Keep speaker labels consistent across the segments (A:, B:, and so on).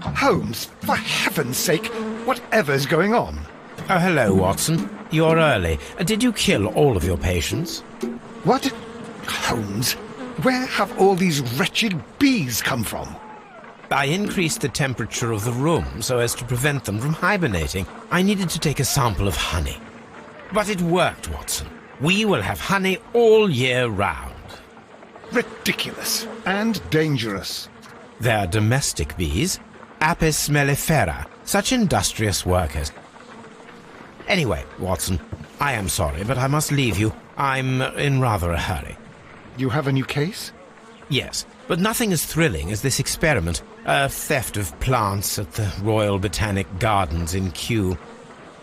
A: Holmes, for heaven's sake, whatever's going on?
B: Oh, hello, Watson. You're early. Did you kill all of your patients?
A: What? Holmes, where have all these wretched bees come from?
B: I increased the temperature of the room so as to prevent them from hibernating. I needed to take a sample of honey. But it worked, Watson. We will have honey all year round.
A: Ridiculous and dangerous.
B: They're domestic bees, Apis mellifera, such industrious workers. Anyway, Watson, I am sorry, but I must leave you. I'm in rather a hurry.
A: You have a new case?
B: Yes, but nothing as thrilling as this experiment. A theft of plants at the Royal Botanic Gardens in Kew.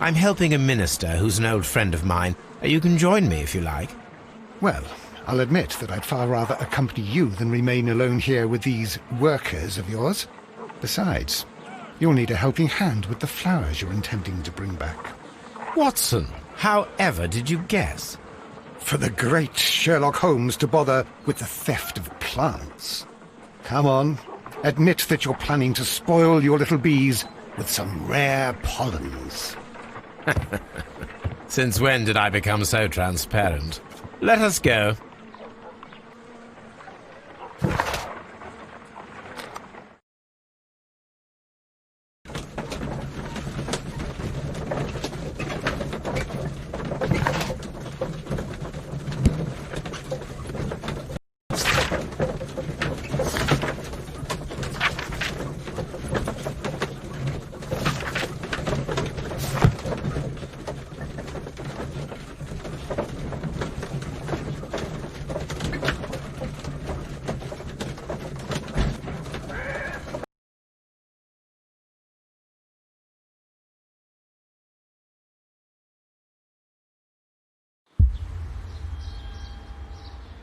B: I'm helping a minister who's an old friend of mine. You can join me if you like.
A: Well, I'll admit that I'd far rather accompany you than remain alone here with these workers of yours. Besides, you'll need a helping hand with the flowers you're intending to bring back.
B: Watson, however did you guess?
A: For the great Sherlock Holmes to bother with the theft of plants. Come on, admit that you're planning to spoil your little bees with some rare pollens.
B: Since when did I become so transparent? Let us go.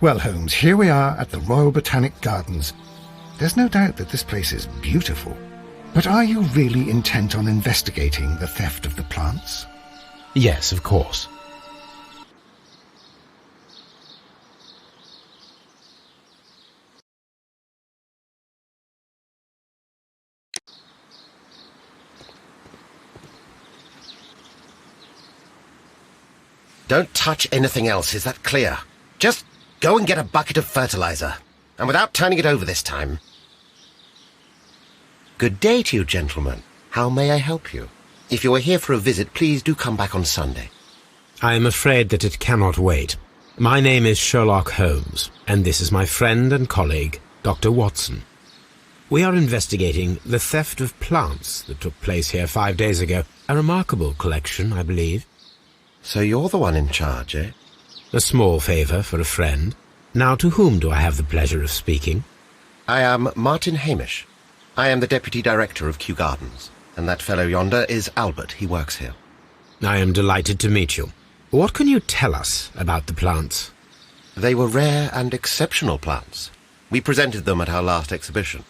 A: Well, Holmes, here we are at the Royal Botanic Gardens. There's no doubt that this place is beautiful. But are you really intent on investigating the theft of the plants?
B: Yes, of course.
C: Don't touch anything else, is that clear? Just go and get a bucket of fertilizer, and without turning it over this time. Good day to you, gentlemen. How may I help you? If you are here for a visit, please do come back on Sunday.
B: I am afraid that it cannot wait. My name is Sherlock Holmes, and this is my friend and colleague, Dr. Watson. We are investigating the theft of plants that took place here 5 days ago. A remarkable collection, I believe.
C: So you're the one in charge, eh?
B: A small favour for a friend. Now, to whom do I have the pleasure of speaking?
C: I am Martin Hamish. I am the Deputy Director of Kew Gardens, and that fellow yonder is Albert. He works here.
B: I am delighted to meet you. What can you tell us about the plants?
C: They were rare and exceptional plants. We presented them at our last exhibition.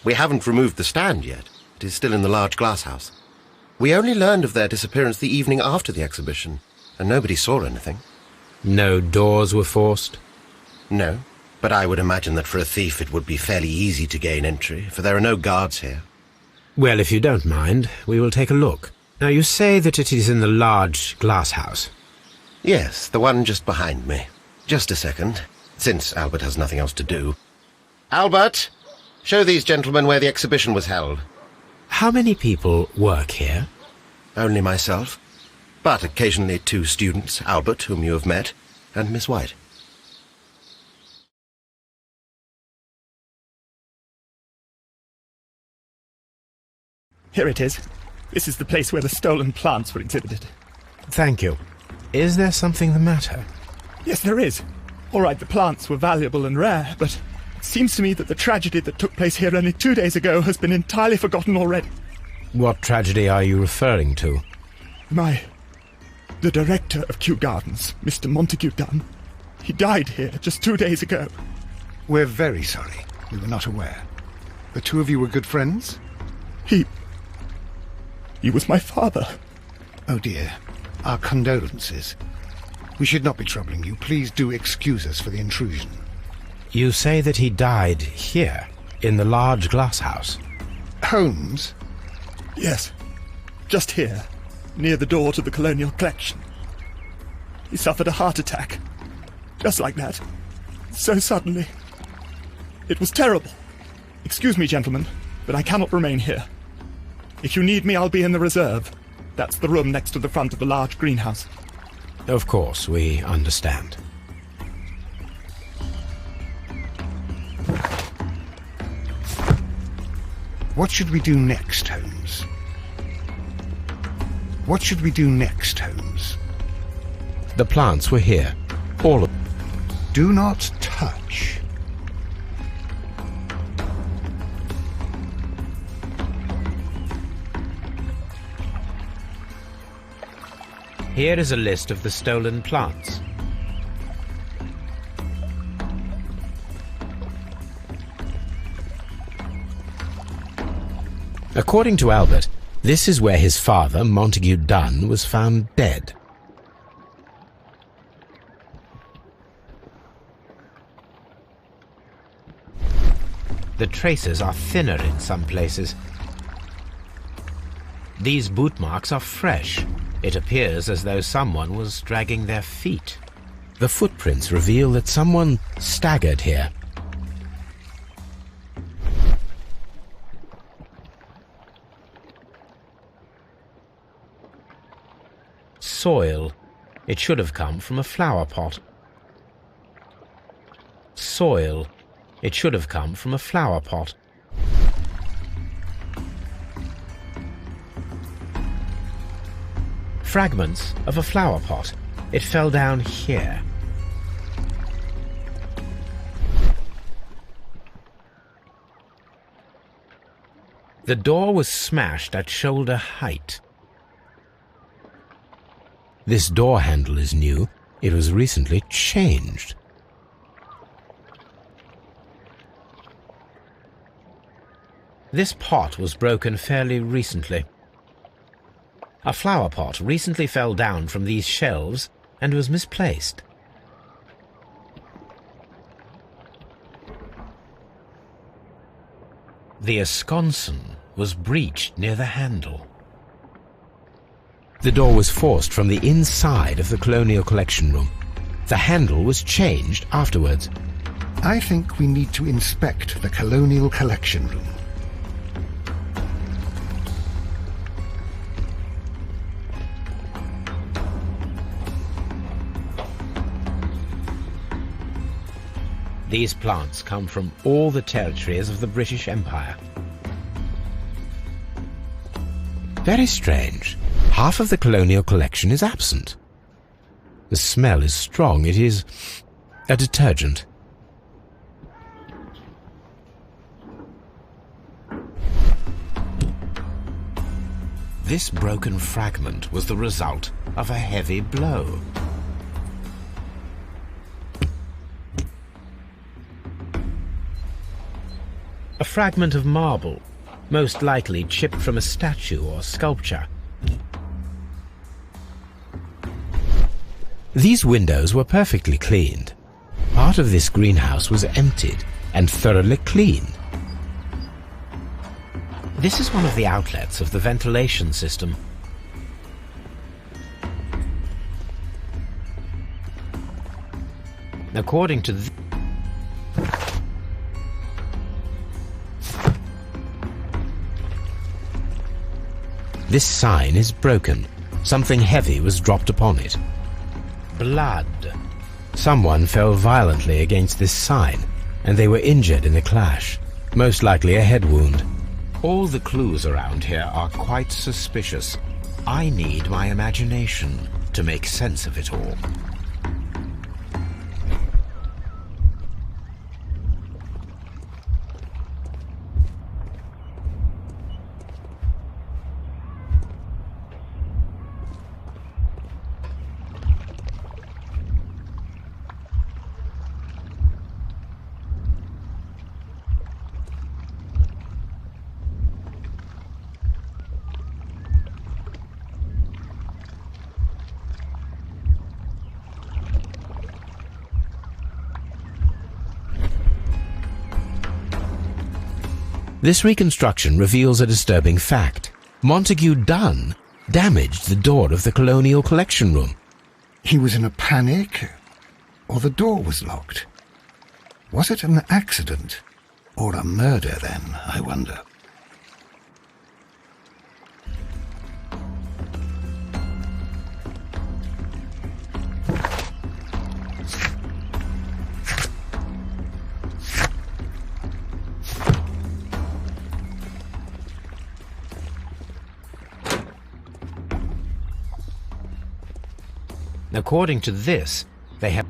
C: We haven't removed the stand yet. It is still in the large glasshouse. We only learned of their disappearance the evening after the exhibition, and nobody saw anything.
B: No doors were forced?
C: No, but I would imagine that for a thief it would be fairly easy to gain entry, for there are no guards here.
B: Well, if you don't mind, we will take a look. Now, you say that it is in the large glasshouse.
C: Yes, the one just behind me. Just a second, since Albert has nothing else to do. Albert, show these gentlemen where the exhibition was held.
B: How many people work here?
C: Only myself, but occasionally 2 students, Albert, whom you have met, and Miss White.
D: Here it is. This is the place where the stolen plants were exhibited.
B: Thank you. Is there something the matter?
D: Yes, there is. All right, the plants were valuable and rare, but it seems to me that the tragedy that took place here only 2 days ago has been entirely forgotten already.
B: What tragedy are you referring to?
D: The director of Kew Gardens, Mr. Montague Dunn, he died here just 2 days ago.
A: We're very sorry. We were not aware. The two of you were good friends?
D: He was my father.
A: Oh dear. Our condolences. We should not be troubling you. Please do excuse us for the intrusion.
B: You say that he died here, in the large glass house.
A: Holmes?
D: Yes, just here, near the door to the colonial collection. He suffered a heart attack. Just like that. So suddenly. It was terrible. Excuse me, gentlemen, but I cannot remain here. If you need me, I'll be in the reserve. That's the room next to the front of the large greenhouse.
B: Of course, we understand.
A: What should we do next, Holmes? What should we do next, Holmes?
B: The plants were here. All of them.
A: Do not touch.
B: Here is a list of the stolen plants. According to Albert, this is where his father, Montague Dunn, was found dead. The traces are thinner in some places. These boot marks are fresh. It appears as though someone was dragging their feet. The footprints reveal that someone staggered here. Soil. It should have come from a flower pot. Soil. It should have come from a flower pot. Fragments of a flower pot. It fell down here. The door was smashed at shoulder height. This door handle is new. It was recently changed. This pot was broken fairly recently. A flower pot recently fell down from these shelves and was misplaced. The esconsson was breached near the handle. The door was forced from the inside of the Colonial Collection Room. The handle was changed afterwards.
A: I think we need to inspect the Colonial Collection Room.
B: These plants come from all the territories of the British Empire. Very strange. Half of the colonial collection is absent. The smell is strong. It is a detergent. This broken fragment was the result of a heavy blow. A fragment of marble, most likely chipped from a statue or sculpture. These windows were perfectly cleaned. Part of this greenhouse was emptied and thoroughly cleaned. This is one of the outlets of the ventilation system. According to this sign is broken. Something heavy was dropped upon it. Blood. Someone fell violently against this sign, and they were injured in the clash. Most likely a head wound. All the clues around here are quite suspicious. I need my imagination to make sense of it all. This reconstruction reveals a disturbing fact. Montague Dunn damaged the door of the Colonial Collection Room.
A: He was in a panic, or the door was locked? Was it an accident, or a murder then, I wonder?
B: According to this, they have...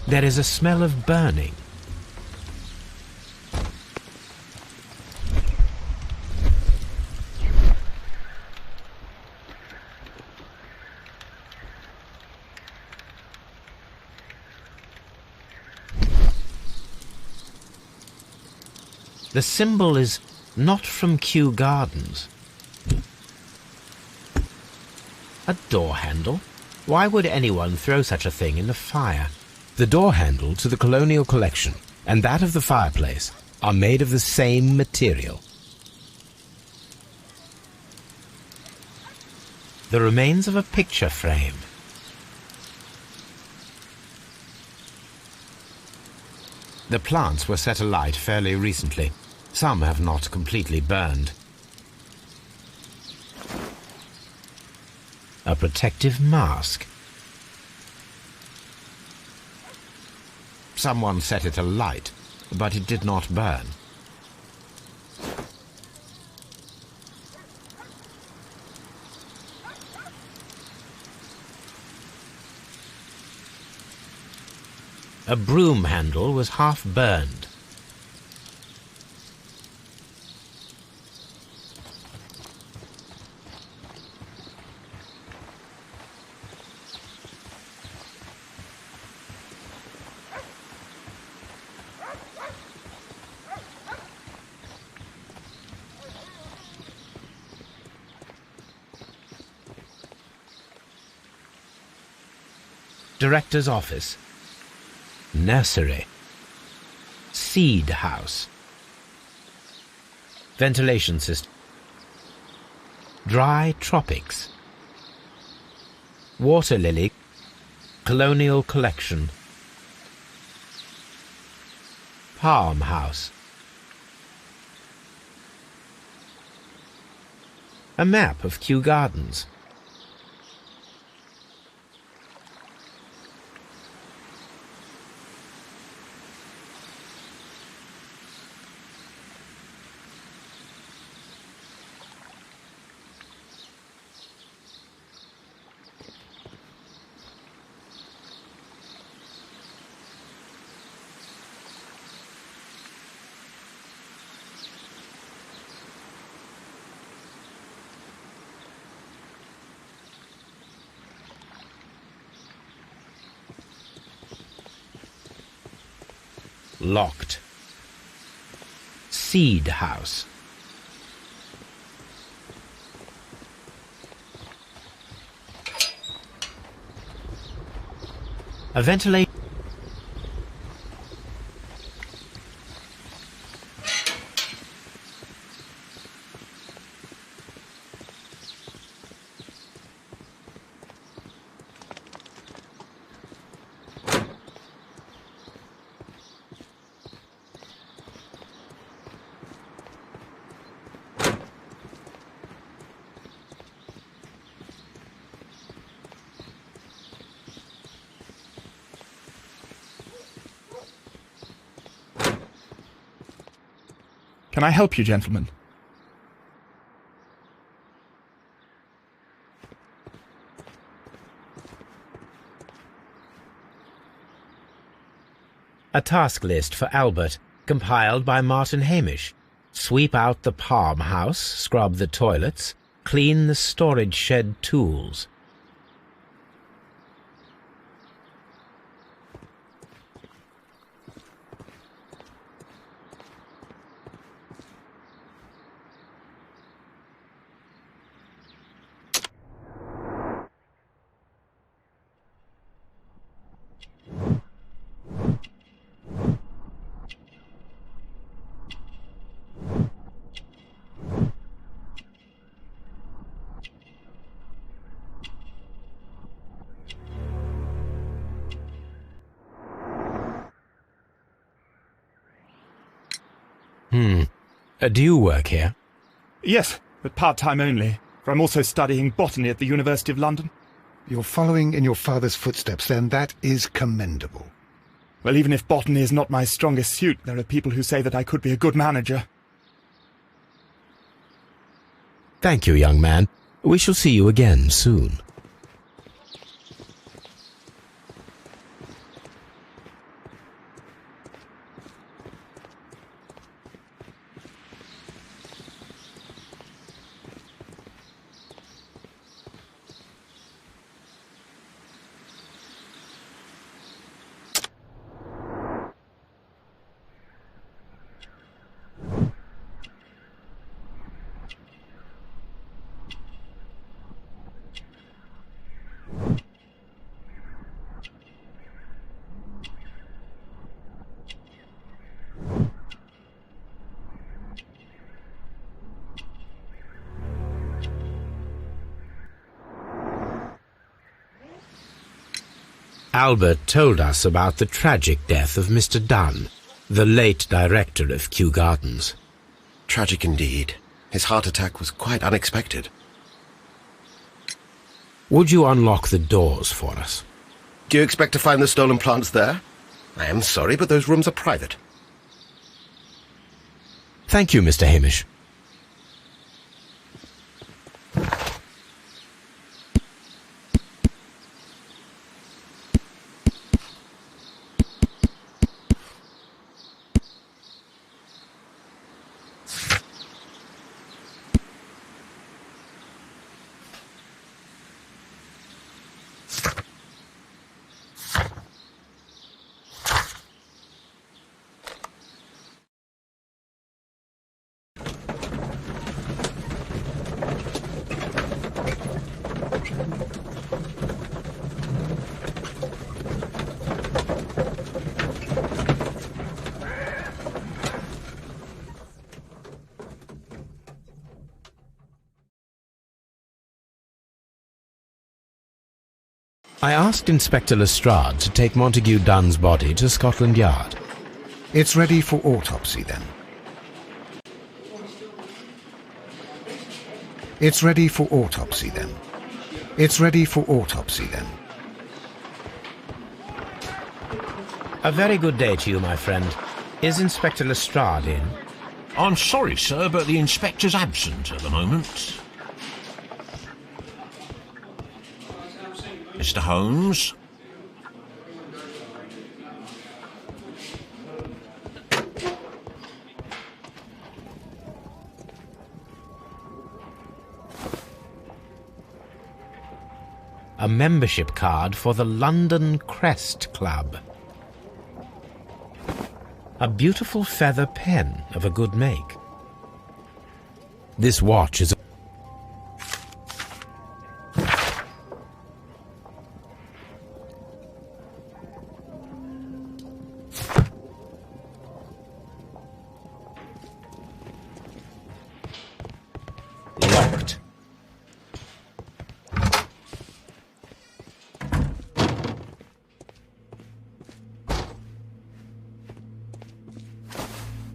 B: There is a smell of burning. The symbol is not from Kew Gardens. A door handle? Why would anyone throw such a thing in the fire? The door handle to the Colonial Collection and that of the fireplace are made of the same material. The remains of a picture frame. The plants were set alight fairly recently. Some have not completely burned. A protective mask. Someone set it alight, but it did not burn. A broom handle was half burned. Director's office. Nursery. Seed house. Ventilation system. Dry tropics. Water lily. Colonial collection. Palm house. A map of Kew Gardens. Locked. Seed house. A ventilation.
D: Can I help you, gentlemen?
B: A task list for Albert, compiled by Martin Hamish, Sweep out the palm house, scrub the toilets, clean the storage shed tools. Do you work here?
D: Yes, but part-time only, for I'm also studying botany at the University of London.
A: You're following in your father's footsteps, then. That is commendable.
D: Well, even if botany is not my strongest suit, there are people who say that I could be a good manager.
B: Thank you, young man. We shall see you again soon. Albert told us about the tragic death of Mr. Dunn, the late director of Kew Gardens.
C: Tragic indeed. His heart attack was quite unexpected.
B: Would you unlock the doors for us?
C: Do you expect to find the stolen plants there? I am sorry, but those rooms are private.
B: Thank you, Mr. Hamish. I asked Inspector Lestrade to take Montague Dunn's body to Scotland Yard.
A: It's ready for autopsy, then. It's ready for autopsy, then. It's ready for autopsy, then.
B: A very good day to you, my friend. Is Inspector Lestrade in?
E: I'm sorry, sir, but the inspector's absent at the moment. Mr. Holmes?
B: A membership card for the London Crest Club. A beautiful feather pen of a good make. This watch is locked.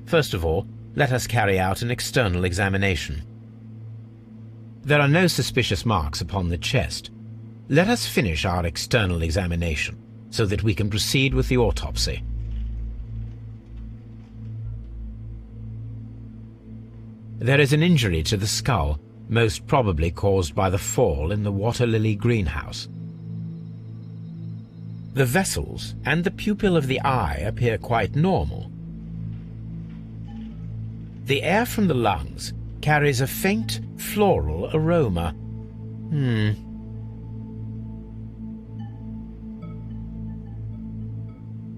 B: First of all, let us carry out an external examination. There are no suspicious marks upon the chest. Let us finish our external examination so that we can proceed with the autopsy. There is an injury to the skull, most probably caused by the fall in the water lily greenhouse. The vessels and the pupil of the eye appear quite normal. The air from the lungs carries a faint floral aroma.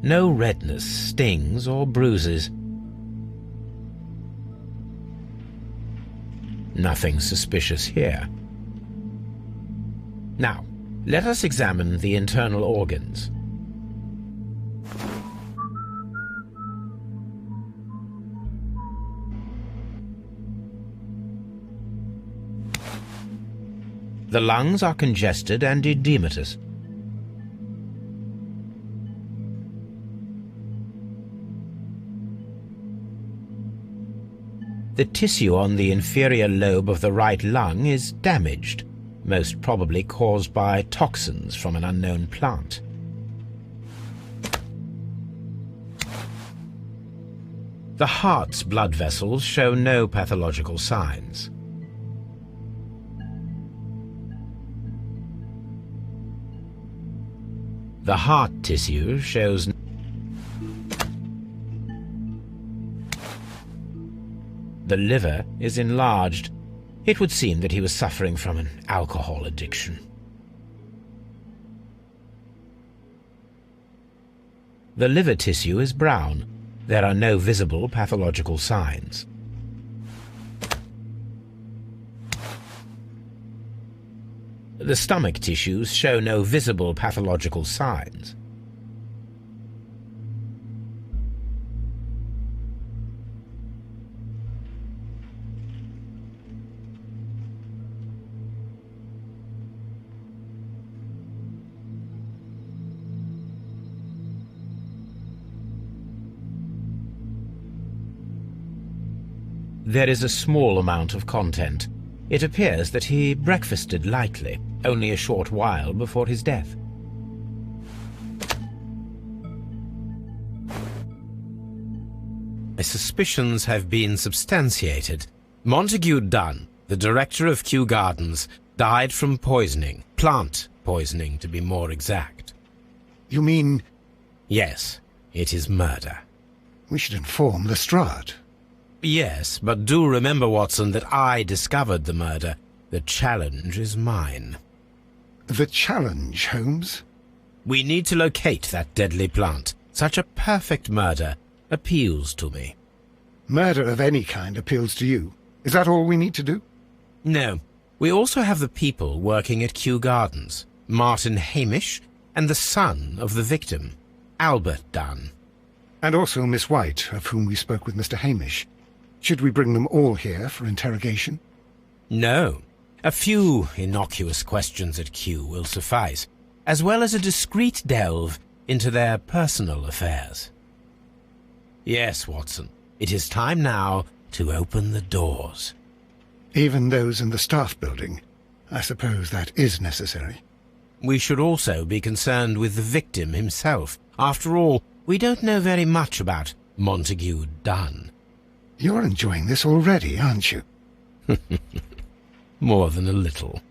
B: No redness, stings, or bruises. Nothing suspicious here. Now, let us examine the internal organs. The lungs are congested and edematous. The tissue on the inferior lobe of the right lung is damaged, most probably caused by toxins from an unknown plant. The heart's blood vessels show no pathological signs. The heart tissue shows the liver is enlarged. It would seem that he was suffering from an alcohol addiction. The liver tissue is brown. There are no visible pathological signs. The stomach tissues show no visible pathological signs. There is a small amount of content. It appears that he breakfasted lightly, only a short while before his death. My suspicions have been substantiated. Montague Dunn, the director of Kew Gardens, died from poisoning. Plant poisoning, to be more exact.
A: You mean...
B: Yes, it is murder.
A: We should inform Lestrade.
B: Yes, but do remember, Watson, that I discovered the murder. The challenge is mine.
A: The challenge, Holmes?
B: We need to locate that deadly plant. Such a perfect murder appeals to me.
A: Murder of any kind appeals to you. Is that all we need to do?
B: No. We also have the people working at Kew Gardens. Martin Hamish and the son of the victim, Albert Dunn.
A: And also Miss White, of whom we spoke with Mr. Hamish. Should we bring them all here for interrogation?
B: No. A few innocuous questions at Kew will suffice, as well as a discreet delve into their personal affairs. Yes, Watson, it is time now to open the doors.
A: Even those in the staff building? I suppose that is necessary.
B: We should also be concerned with the victim himself. After all, we don't know very much about Montague Dunn.
A: You're enjoying this already, aren't you?
B: More than a little.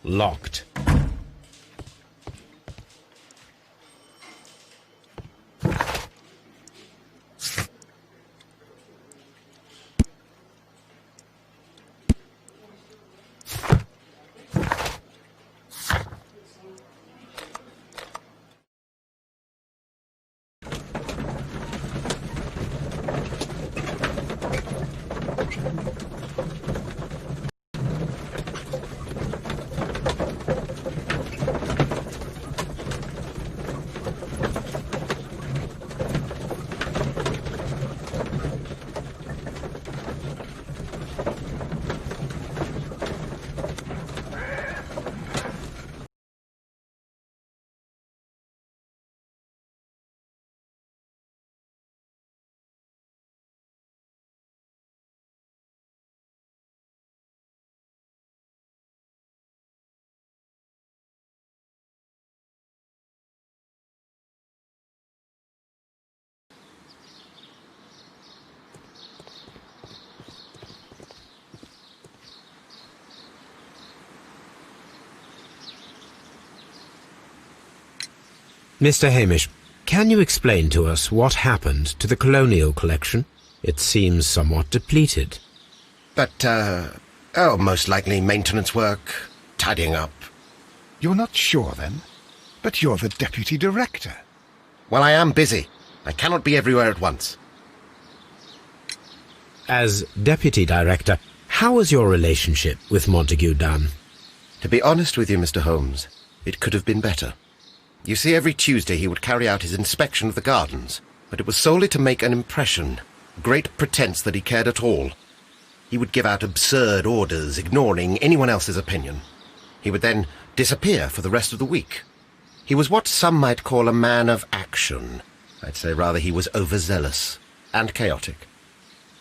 B: Locked. Mr. Hamish, can you explain to us what happened to the colonial collection? It seems somewhat depleted.
C: But, most likely maintenance work, tidying up.
A: You're not sure, then? But you're the deputy director.
C: Well, I am busy. I cannot be everywhere at once.
B: As deputy director, how was your relationship with Montague Dunn?
C: To be honest with you, Mr. Holmes, it could have been better. You see, every Tuesday he would carry out his inspection of the gardens, but it was solely to make an impression, great pretense that he cared at all. He would give out absurd orders, ignoring anyone else's opinion. He would then disappear for the rest of the week. He was what some might call a man of action. I'd say rather he was overzealous and chaotic.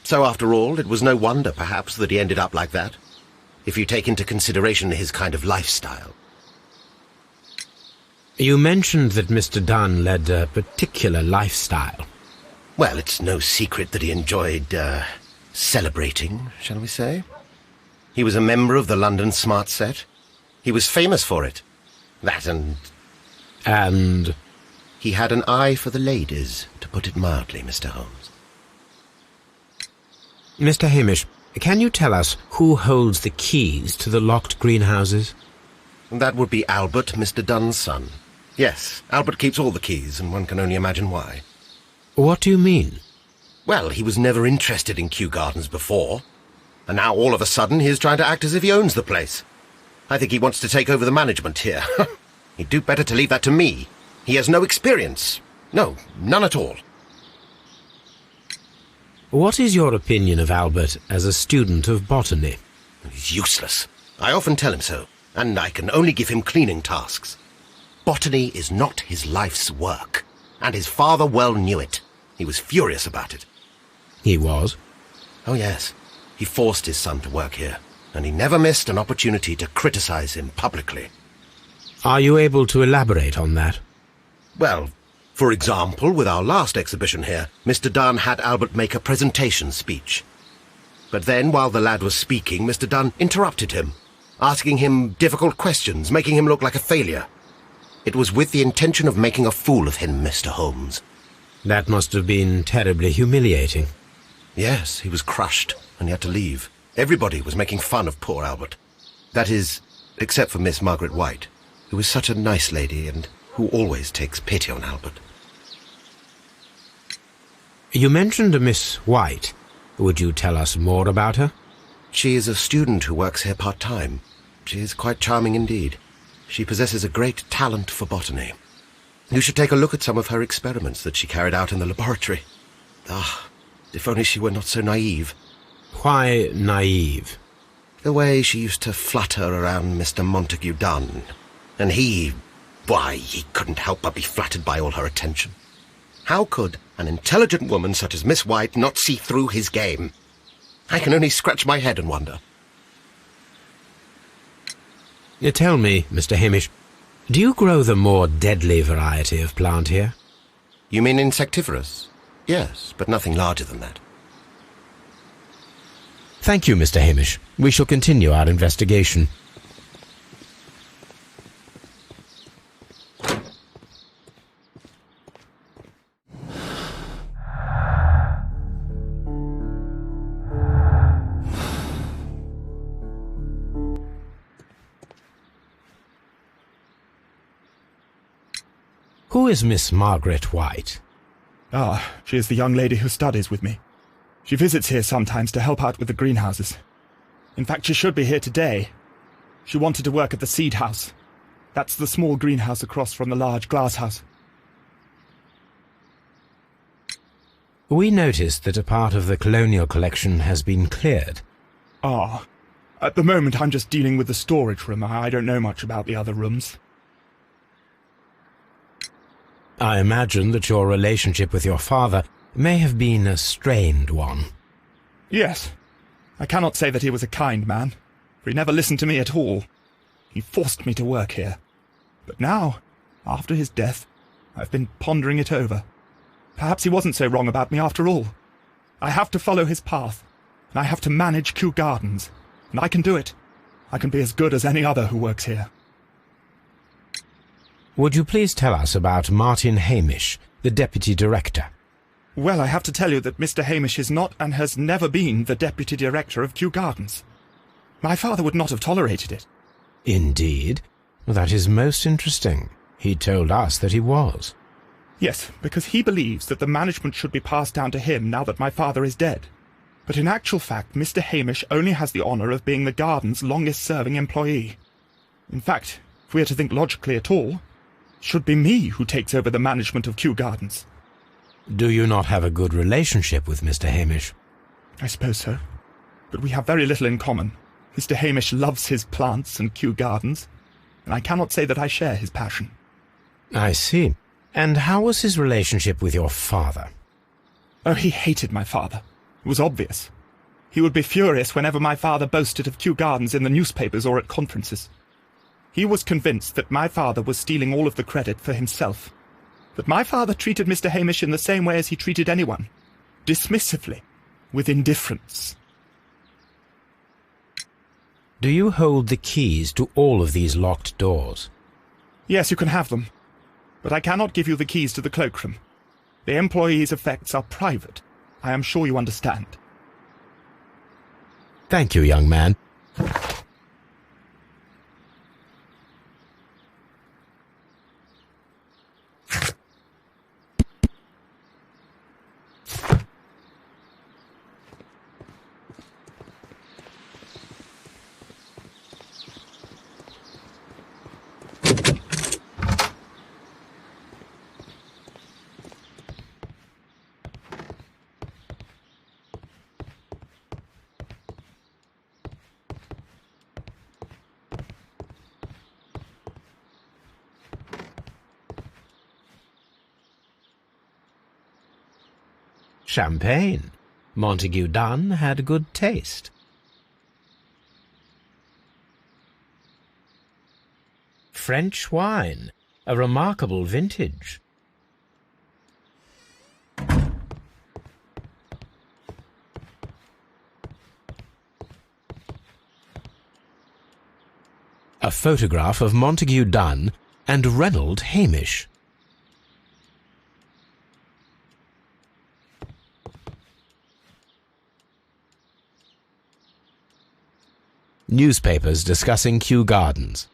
C: So after all, it was no wonder, perhaps, that he ended up like that, if you take into consideration his kind of lifestyle.
B: You mentioned that Mr. Dunn led a particular lifestyle.
C: Well, it's no secret that he enjoyed, celebrating, shall we say. He was a member of the London Smart Set. He was famous for it. That and...
B: And?
C: He had an eye for the ladies, to put it mildly, Mr. Holmes.
B: Mr. Hamish, can you tell us who holds the keys to the locked greenhouses?
C: That would be Albert, Mr. Dunn's son. Yes, Albert keeps all the keys, and one can only imagine why.
B: What do you mean?
C: Well, he was never interested in Kew Gardens before, and now all of a sudden he is trying to act as if he owns the place. I think he wants to take over the management here. He'd do better to leave that to me. He has no experience. No, none at all.
B: What is your opinion of Albert as a student of botany?
C: He's useless. I often tell him so, and I can only give him cleaning tasks. Botany is not his life's work, and his father well knew it. He was furious about it.
B: He was?
C: Oh, yes. He forced his son to work here, and he never missed an opportunity to criticize him publicly.
B: Are you able to elaborate on that?
C: Well, for example, with our last exhibition here, Mr. Dunn had Albert make a presentation speech. But then, while the lad was speaking, Mr. Dunn interrupted him, asking him difficult questions, making him look like a failure. It was with the intention of making a fool of him, Mr. Holmes.
B: That must have been terribly humiliating.
C: Yes, he was crushed, and he had to leave. Everybody was making fun of poor Albert. That is, except for Miss Margaret White, who is such a nice lady and who always takes pity on Albert.
B: You mentioned a Miss White. Would you tell us more about her?
C: She is a student who works here part-time. She is quite charming indeed. She possesses a great talent for botany. You should take a look at some of her experiments that she carried out in the laboratory. Ah, if only she were not so naive.
B: Why naive?
C: The way she used to flutter around Mr. Montague Dunn. And he couldn't help but be flattered by all her attention. How could an intelligent woman such as Miss White not see through his game? I can only scratch my head and wonder.
B: Tell me, Mr. Hamish, do you grow the more deadly variety of plant here?
C: You mean insectivorous? Yes, but nothing larger than that.
B: Thank you, Mr. Hamish. We shall continue our investigation. Who is Miss Margaret White?
D: Ah, she is the young lady who studies with me. She visits here sometimes to help out with the greenhouses. In fact, she should be here today. She wanted to work at the seed house. That's the small greenhouse across from the large glass house.
B: We noticed that a part of the colonial collection has been cleared.
D: Ah, at the moment I'm just dealing with the storage room. I don't know much about the other rooms.
B: I imagine that your relationship with your father may have been a strained one.
D: Yes. I cannot say that he was a kind man, for he never listened to me at all. He forced me to work here. But now, after his death, I've been pondering it over. Perhaps he wasn't so wrong about me after all. I have to follow his path, and I have to manage Kew Gardens, and I can do it. I can be as good as any other who works here.
B: Would you please tell us about Martin Hamish, the Deputy Director?
D: Well, I have to tell you that Mr. Hamish is not and has never been the Deputy Director of Kew Gardens. My father would not have tolerated it.
B: Indeed? Well, that is most interesting. He told us that he was.
D: Yes, because he believes that the management should be passed down to him now that my father is dead. But in actual fact, Mr. Hamish only has the honour of being the garden's longest-serving employee. In fact, if we are to think logically at all, it should be me who takes over the management of Kew Gardens.
B: Do you not have a good relationship with Mr. Hamish?
D: I suppose so. But we have very little in common. Mr. Hamish loves his plants and Kew Gardens, and I cannot say that I share his passion.
B: I see. And how was his relationship with your father?
D: Oh, he hated my father. It was obvious. He would be furious whenever my father boasted of Kew Gardens in the newspapers or at conferences. He was convinced that my father was stealing all of the credit for himself. That my father treated Mr. Hamish in the same way as he treated anyone. Dismissively. With indifference.
B: Do you hold the keys to all of these locked doors?
D: Yes, you can have them. But I cannot give you the keys to the cloakroom. The employees' effects are private. I am sure you understand.
B: Thank you, young man. Champagne. Montague Dunn had good taste. French wine. A remarkable vintage. A photograph of Montague Dunn and Reynold Hamish. Newspapers discussing Kew Gardens.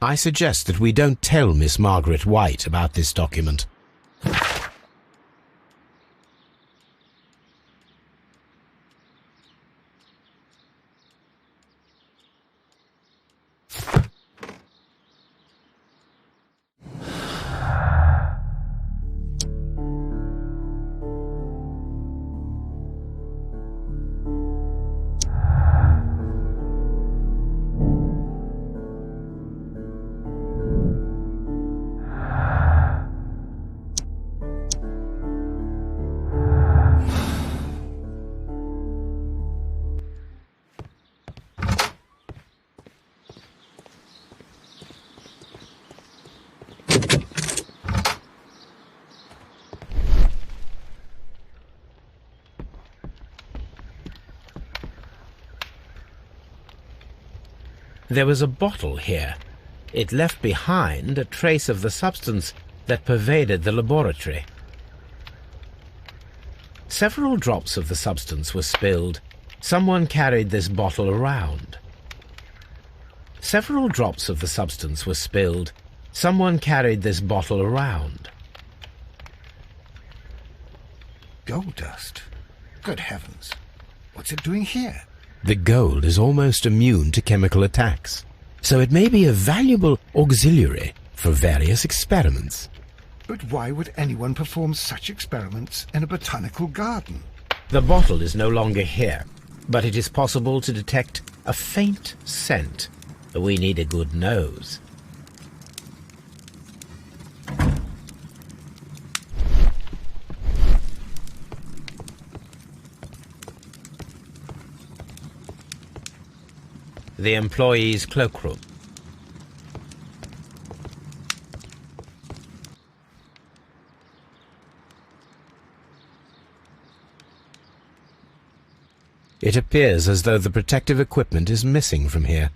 B: I suggest that we don't tell Miss Margaret White about this document. There was a bottle here. It left behind a trace of the substance that pervaded the laboratory. Several drops of the substance were spilled. Someone carried this bottle around. Several drops of the substance were spilled. Someone carried this bottle around.
A: Gold dust? Good heavens. What's it doing here?
B: The gold is almost immune to chemical attacks, so it may be a valuable auxiliary for various experiments.
A: But why would anyone perform such experiments in a botanical garden?
B: The bottle is no longer here, but it is possible to detect a faint scent. We need a good nose. The employee's cloakroom. It appears as though the protective equipment is missing from here.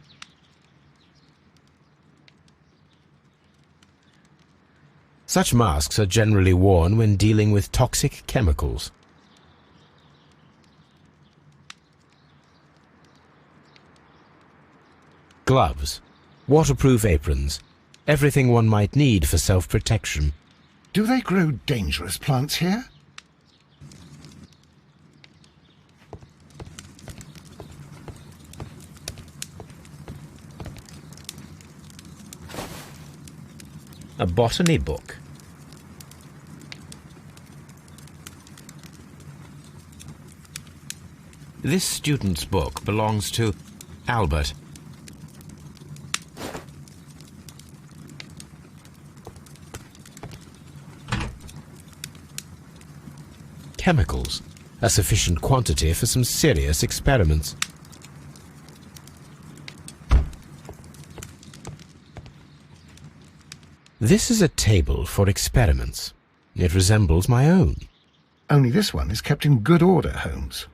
B: Such masks are generally worn when dealing with toxic chemicals. Gloves, waterproof aprons, everything one might need for self-protection.
A: Do they grow dangerous plants here?
B: A botany book. This student's book belongs to Albert. Chemicals, a sufficient quantity for some serious experiments. This is a table for experiments. It resembles my own.
A: Only this one is kept in good order, Holmes.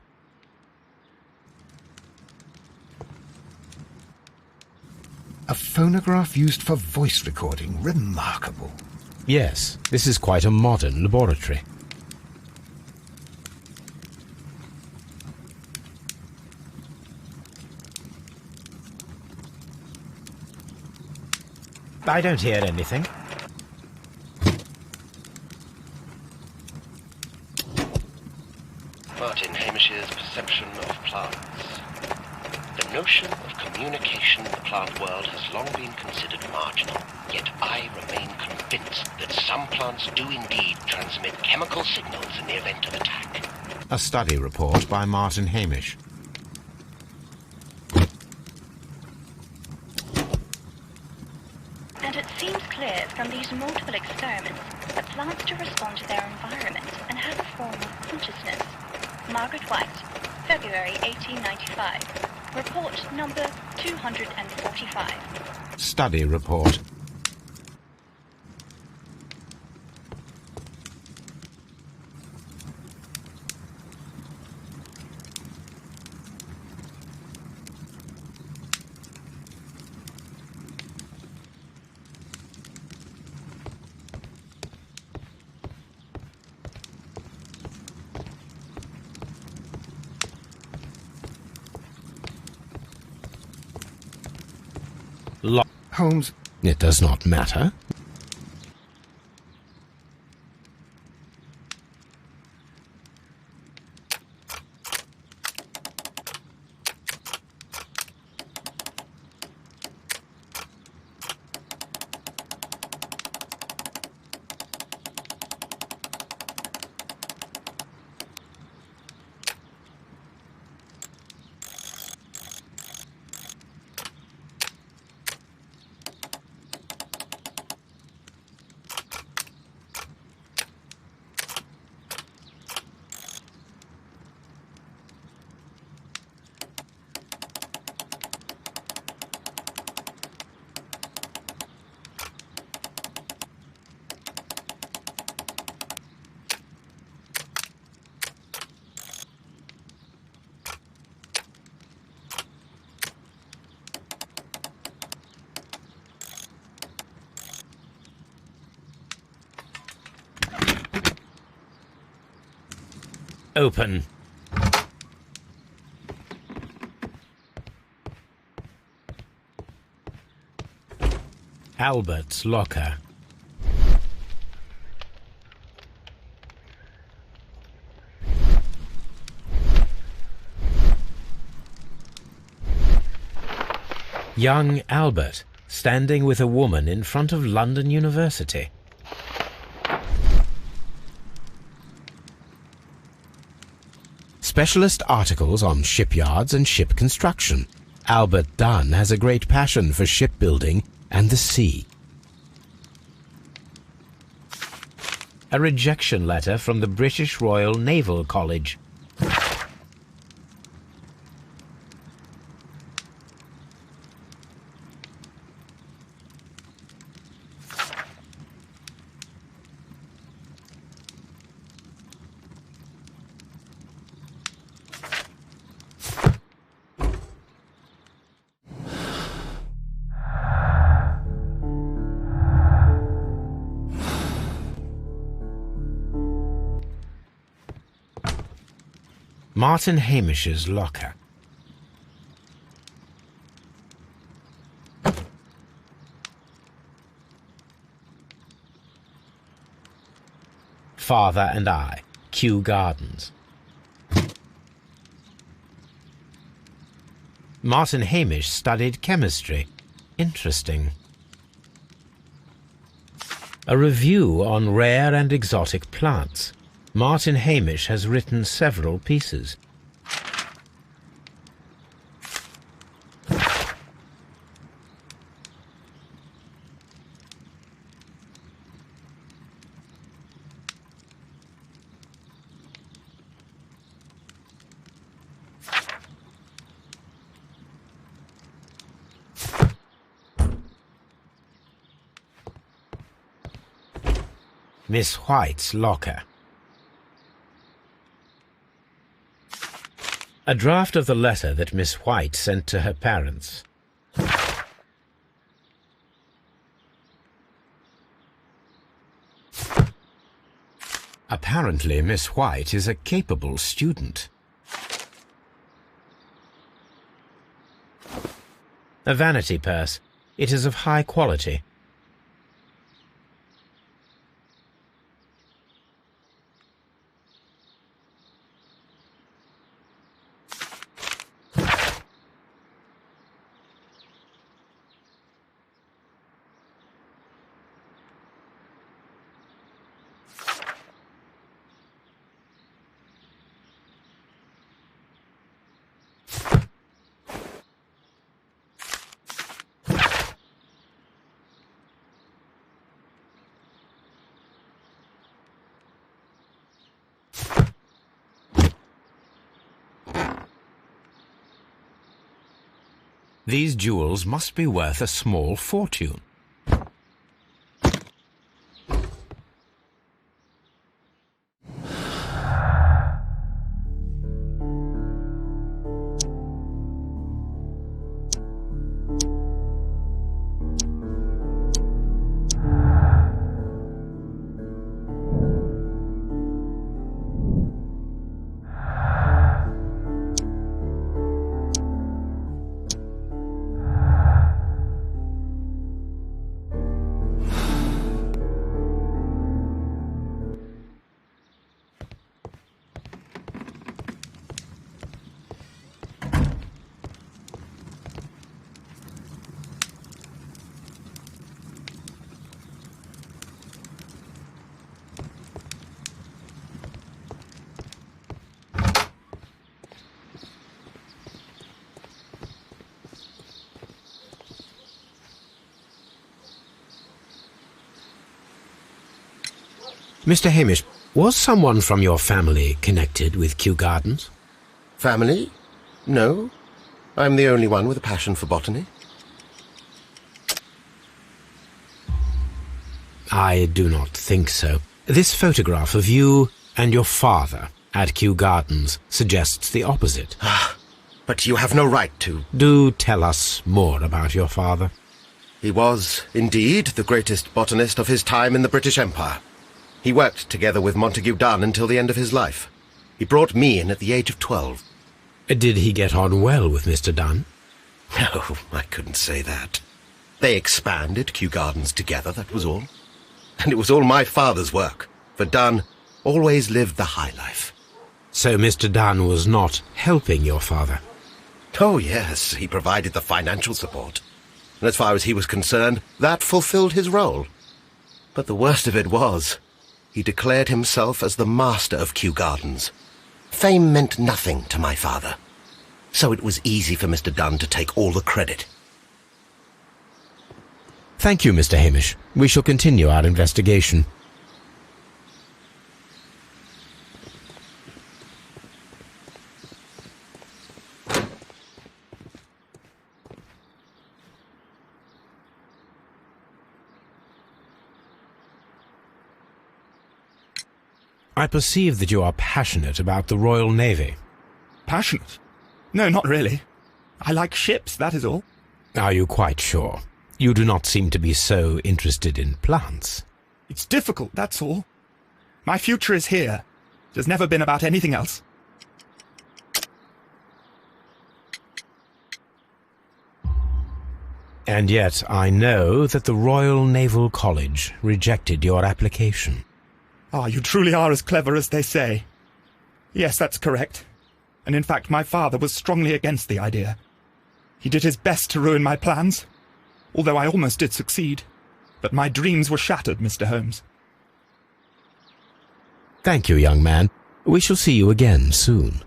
A: A phonograph used for voice recording. Remarkable.
B: Yes, this is quite a modern laboratory. I don't hear anything.
C: Martin Hamish's perception of plants. The notion of communication in the plant world has long been considered marginal, yet I remain convinced that some plants do indeed transmit chemical signals in the event of attack.
B: A study report by Martin Hamish.
F: And it seems clear from these multiple experiments that plants do respond to their environment and have a form of consciousness. Margaret White, February 1895. Report number 245.
B: Study report.
A: Holmes,
B: It does not matter. Open. Albert's locker. Young Albert, standing with a woman in front of London University. Specialist articles on shipyards and ship construction. Albert Dunn has a great passion for shipbuilding and the sea. A rejection letter from the British Royal Naval College. Martin Hamish's locker. Father and I, Kew Gardens. Martin Hamish studied chemistry. Interesting. A review on rare and exotic plants. Martin Hamish has written several pieces. Miss White's locker. A draft of the letter that Miss White sent to her parents. Apparently, Miss White is a capable student. A vanity purse. It is of high quality. These jewels must be worth a small fortune. Mr. Hamish, was someone from your family connected with Kew Gardens?
C: Family? No. I'm the only one with a passion for botany.
B: I do not think so. This photograph of you and your father at Kew Gardens suggests the opposite.
C: But you have no right to.
B: Do tell us more about your father.
C: He was, indeed, the greatest botanist of his time in the British Empire. He worked together with Montague Dunn until the end of his life. He brought me in at the age of 12.
B: Did he get on well with Mr. Dunn?
C: No, I couldn't say that. They expanded Kew Gardens together, that was all. And it was all my father's work, for Dunn always lived the high life.
B: So Mr. Dunn was not helping your father?
C: Oh, yes, he provided the financial support. And as far as he was concerned, that fulfilled his role. But the worst of it was, he declared himself as the master of Kew Gardens. Fame meant nothing to my father, so it was easy for Mr. Dunn to take all the credit.
B: Thank you, Mr. Hamish. We shall continue our investigation. I perceive that you are passionate about the Royal Navy.
D: Passionate? No, not really. I like ships, that is all.
B: Are you quite sure? You do not seem to be so interested in plants.
D: It's difficult, that's all. My future is here. It has never been about anything else.
B: And yet I know that the Royal Naval College rejected your application.
D: Ah, you truly are as clever as they say. Yes, that's correct. And in fact, my father was strongly against the idea. He did his best to ruin my plans, although I almost did succeed. But my dreams were shattered, Mr. Holmes.
B: Thank you, young man. We shall see you again soon.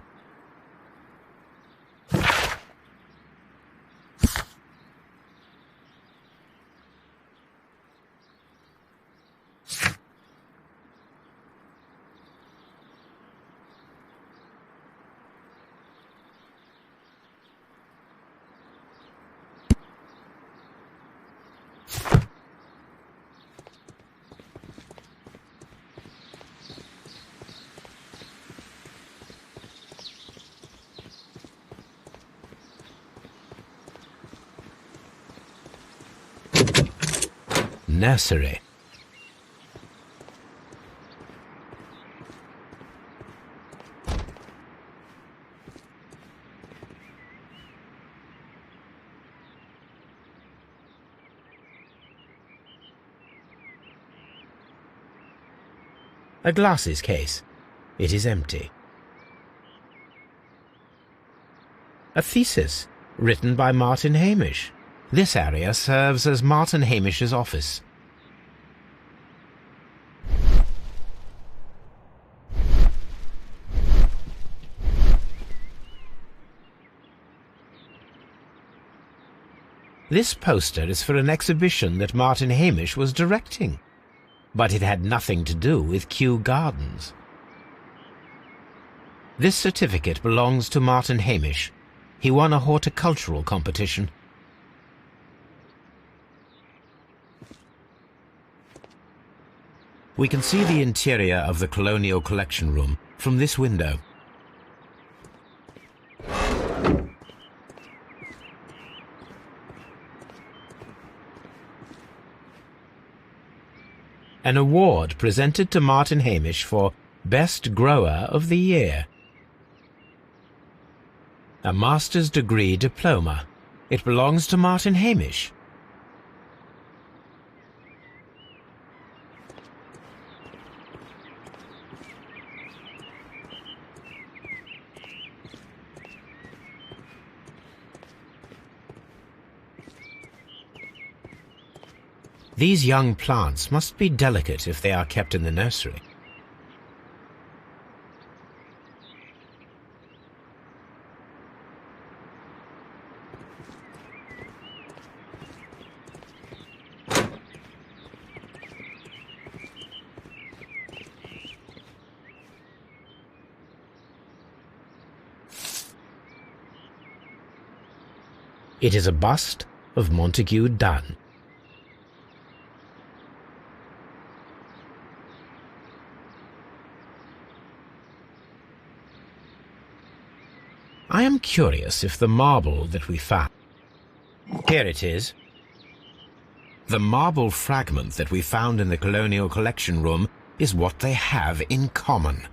B: Nursery. A glasses case. It is empty. A thesis, written by Martin Hamish. This area serves as Martin Hamish's office. This poster is for an exhibition that Martin Hamish was directing, but it had nothing to do with Kew Gardens. This certificate belongs to Martin Hamish. He won a horticultural competition. We can see the interior of the Colonial Collection Room from this window. An award presented to Martin Hamish for Best Grower of the Year. A master's degree diploma. It belongs to Martin Hamish. These young plants must be delicate if they are kept in the nursery. It is a bust of Montague Dunn. I am curious if the marble that we found... Here it is. The marble fragment that we found in the Colonial Collection Room is what they have in common.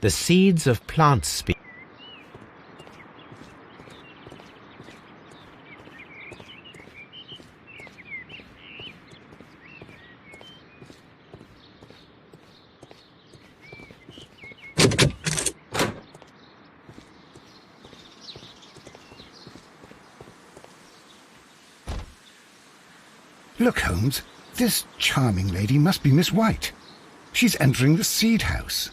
B: the seeds of plant species.
A: Look, Holmes, this charming lady must be Miss White. She's entering the seed house.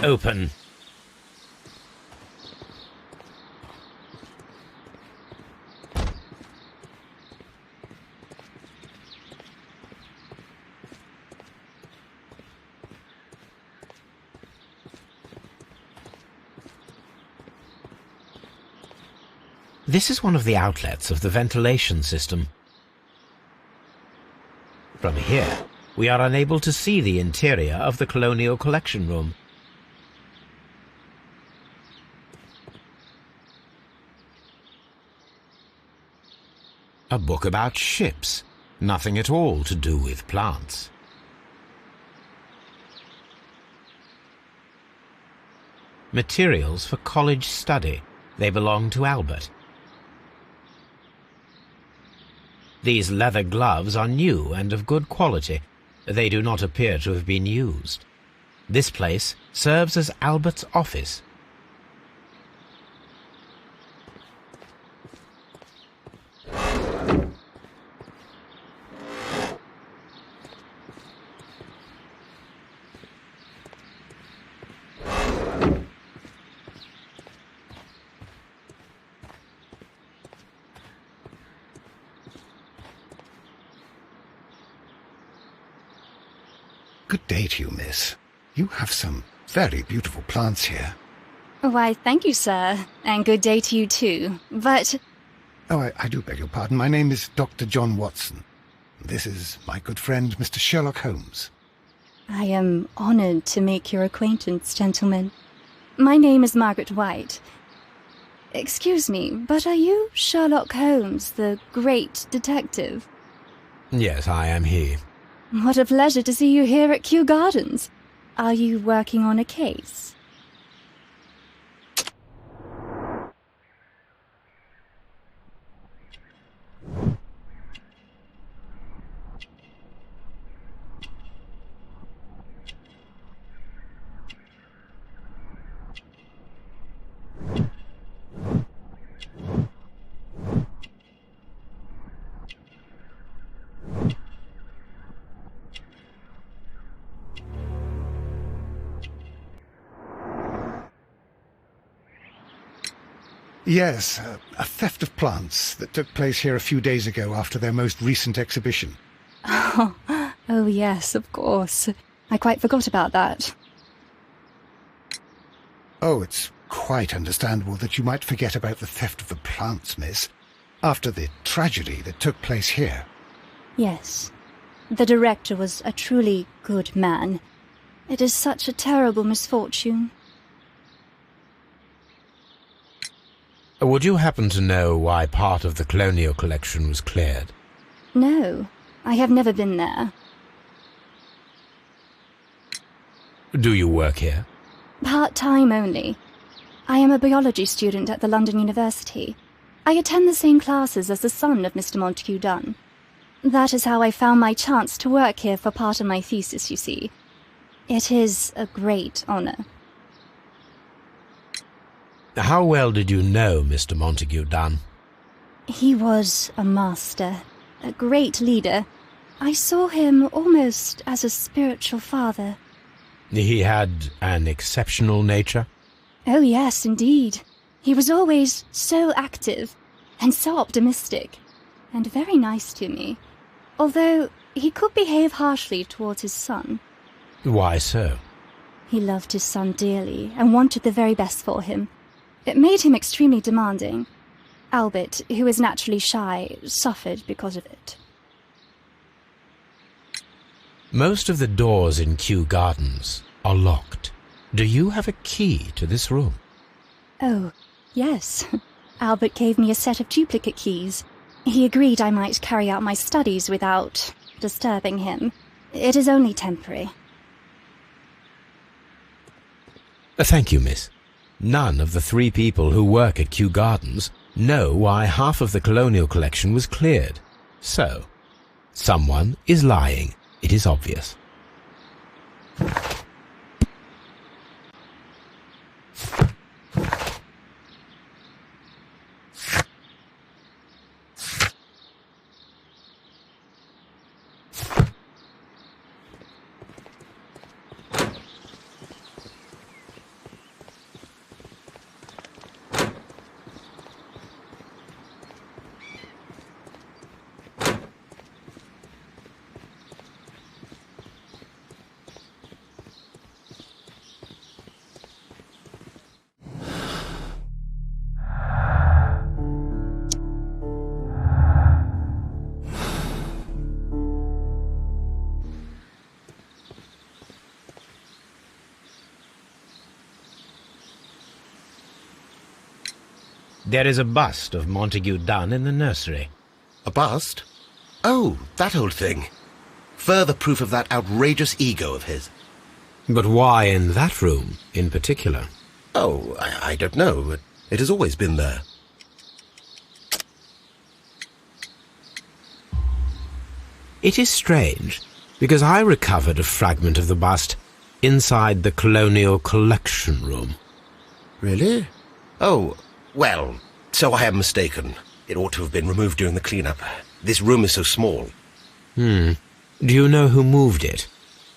B: Open. This is one of the outlets of the ventilation system. From here, we are unable to see the interior of the Colonial Collection Room. A book about ships, nothing at all to do with plants. Materials for college study. They belong to Albert. These leather gloves are new and of good quality. They do not appear to have been used. This place serves as Albert's office.
A: Good day to you, miss. You have some very beautiful plants here.
G: Why, thank you, sir, and good day to you too. But...
A: Oh, I do beg your pardon. My name is Dr. John Watson. This is my good friend, Mr. Sherlock Holmes.
G: I am honoured to make your acquaintance, gentlemen. My name is Margaret White. Excuse me, but are you Sherlock Holmes, the great detective?
B: Yes, I am he.
G: What a pleasure to see you here at Kew Gardens. Are you working on a case?
A: Yes, a theft of plants that took place here a few days ago after their most recent exhibition.
G: Oh yes, of course. I quite forgot about that.
A: Oh, it's quite understandable that you might forget about the theft of the plants, miss, after the tragedy that took place here.
G: Yes. The director was a truly good man. It is such a terrible misfortune.
B: Would you happen to know why part of the colonial collection was cleared?
G: No, I have never been there.
B: Do you work here?
G: Part-time only. I am a biology student at the London University. I attend the same classes as the son of Mr. Montague Dunn. That is how I found my chance to work here for part of my thesis, you see. It is a great honour.
B: How well did you know Mr. Montague Dunn?
G: He was a master, a great leader. I saw him almost as a spiritual father.
B: He had an exceptional nature?
G: Oh yes, indeed. He was always so active and so optimistic, and very nice to me, although he could behave harshly towards his son.
B: Why so?
G: He loved his son dearly and wanted the very best for him. It made him extremely demanding. Albert, who is naturally shy, suffered because of it.
B: Most of the doors in Kew Gardens are locked. Do you have a key to this room?
G: Oh, yes. Albert gave me a set of duplicate keys. He agreed I might carry out my studies without disturbing him. It is only temporary.
B: Thank you, miss. None of the 3 people who work at Kew Gardens know why half of the colonial collection was cleared. So, someone is lying. It is obvious. There is a bust of Montague Dunn in the nursery.
C: A bust? Oh, that old thing. Further proof of that outrageous ego of his.
B: But why in that room, in particular?
C: Oh, I don't know. It has always been there.
B: It is strange, because I recovered a fragment of the bust inside the Colonial Collection Room.
C: Really? Oh, well, so I am mistaken. It ought to have been removed during the clean-up. This room is so small.
B: Do you know who moved it?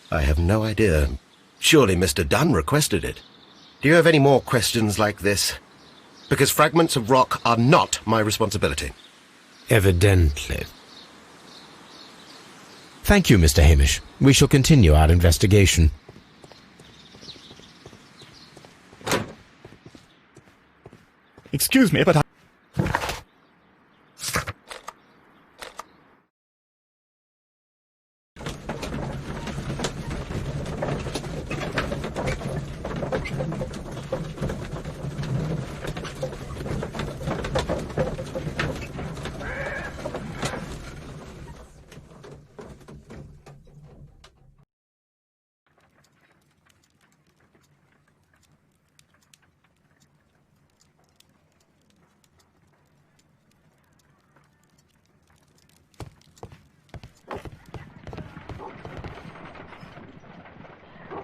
C: I have no idea. Surely Mr. Dunn requested it. Do you have any more questions like this? Because fragments of rock are not my responsibility.
B: Evidently. Thank you, Mr. Hamish. We shall continue our investigation.
D: Excuse me, but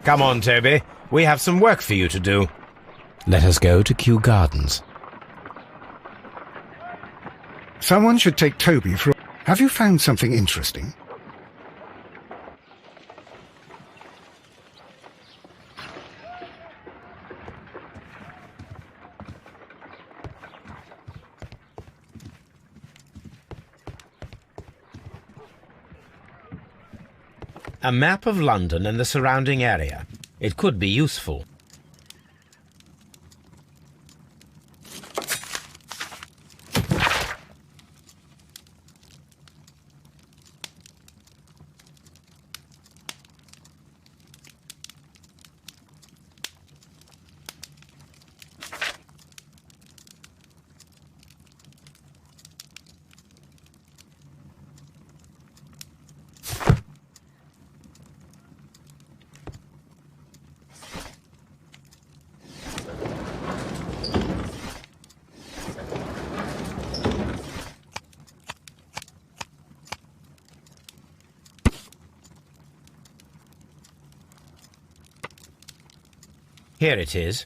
B: Come on, Toby. We have some work for you to do. Let us go to Kew Gardens.
A: Someone should take Toby for... Have you found something interesting?
B: A map of London and the surrounding area. It could be useful. Here it is.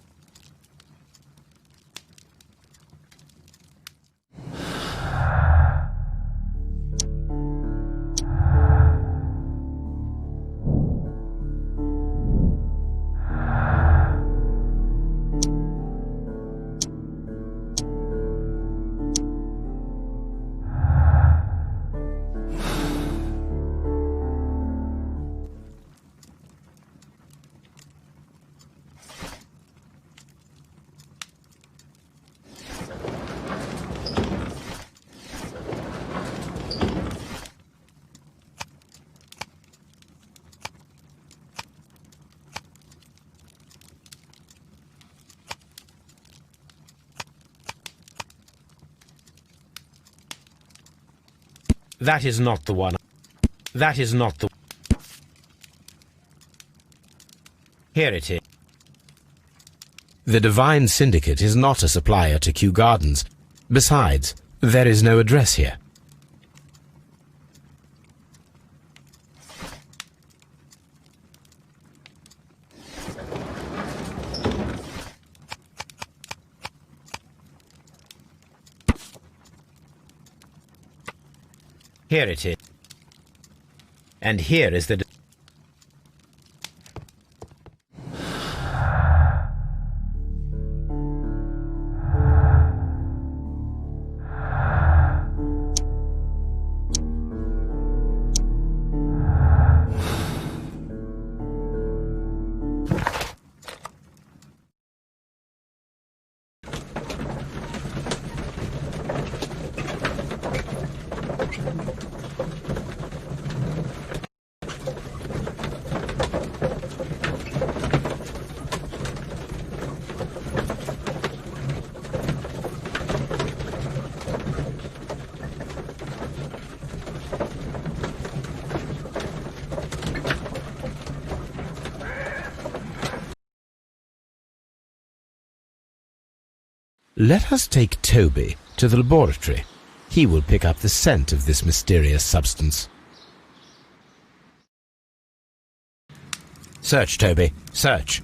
B: That is not the one. That is not the... Here it is. The Divine Syndicate is not a supplier to Kew Gardens. Besides, there is no address here. Here it is. And here is the... Let us take Toby to the laboratory. He will pick up the scent of this mysterious substance. Search, Toby. Search.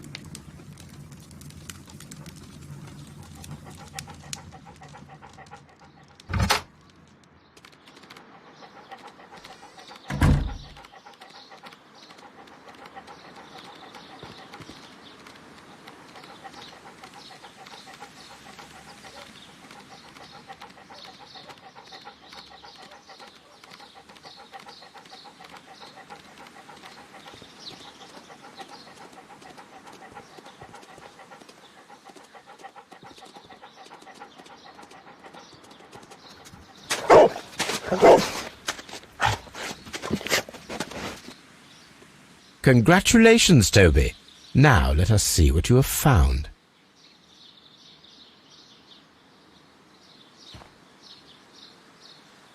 B: Congratulations, Toby. Now let us see what you have found.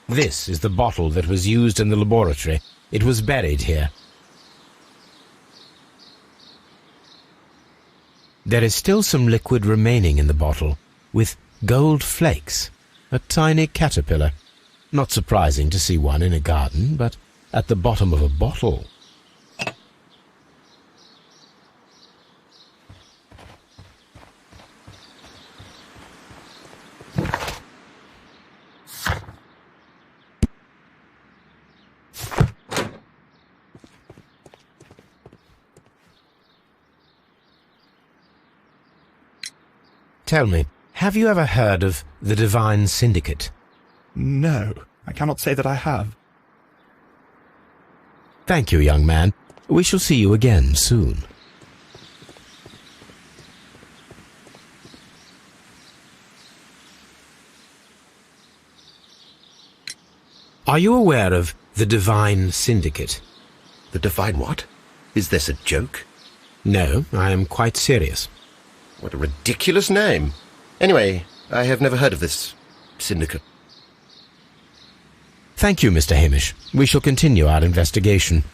B: This is the bottle that was used in the laboratory. It was buried here. There is still some liquid remaining in the bottle, with gold flakes, a tiny caterpillar. Not surprising to see one in a garden, but at the bottom of a bottle. Tell me, have you ever heard of the Divine Syndicate?
D: No, I cannot say that I have.
B: Thank you, young man. We shall see you again soon. Are you aware of the Divine Syndicate?
C: The Divine what? Is this a joke?
B: No, I am quite serious.
C: What a ridiculous name. Anyway, I have never heard of this syndicate.
B: Thank you, Mr. Hamish. We shall continue our investigation.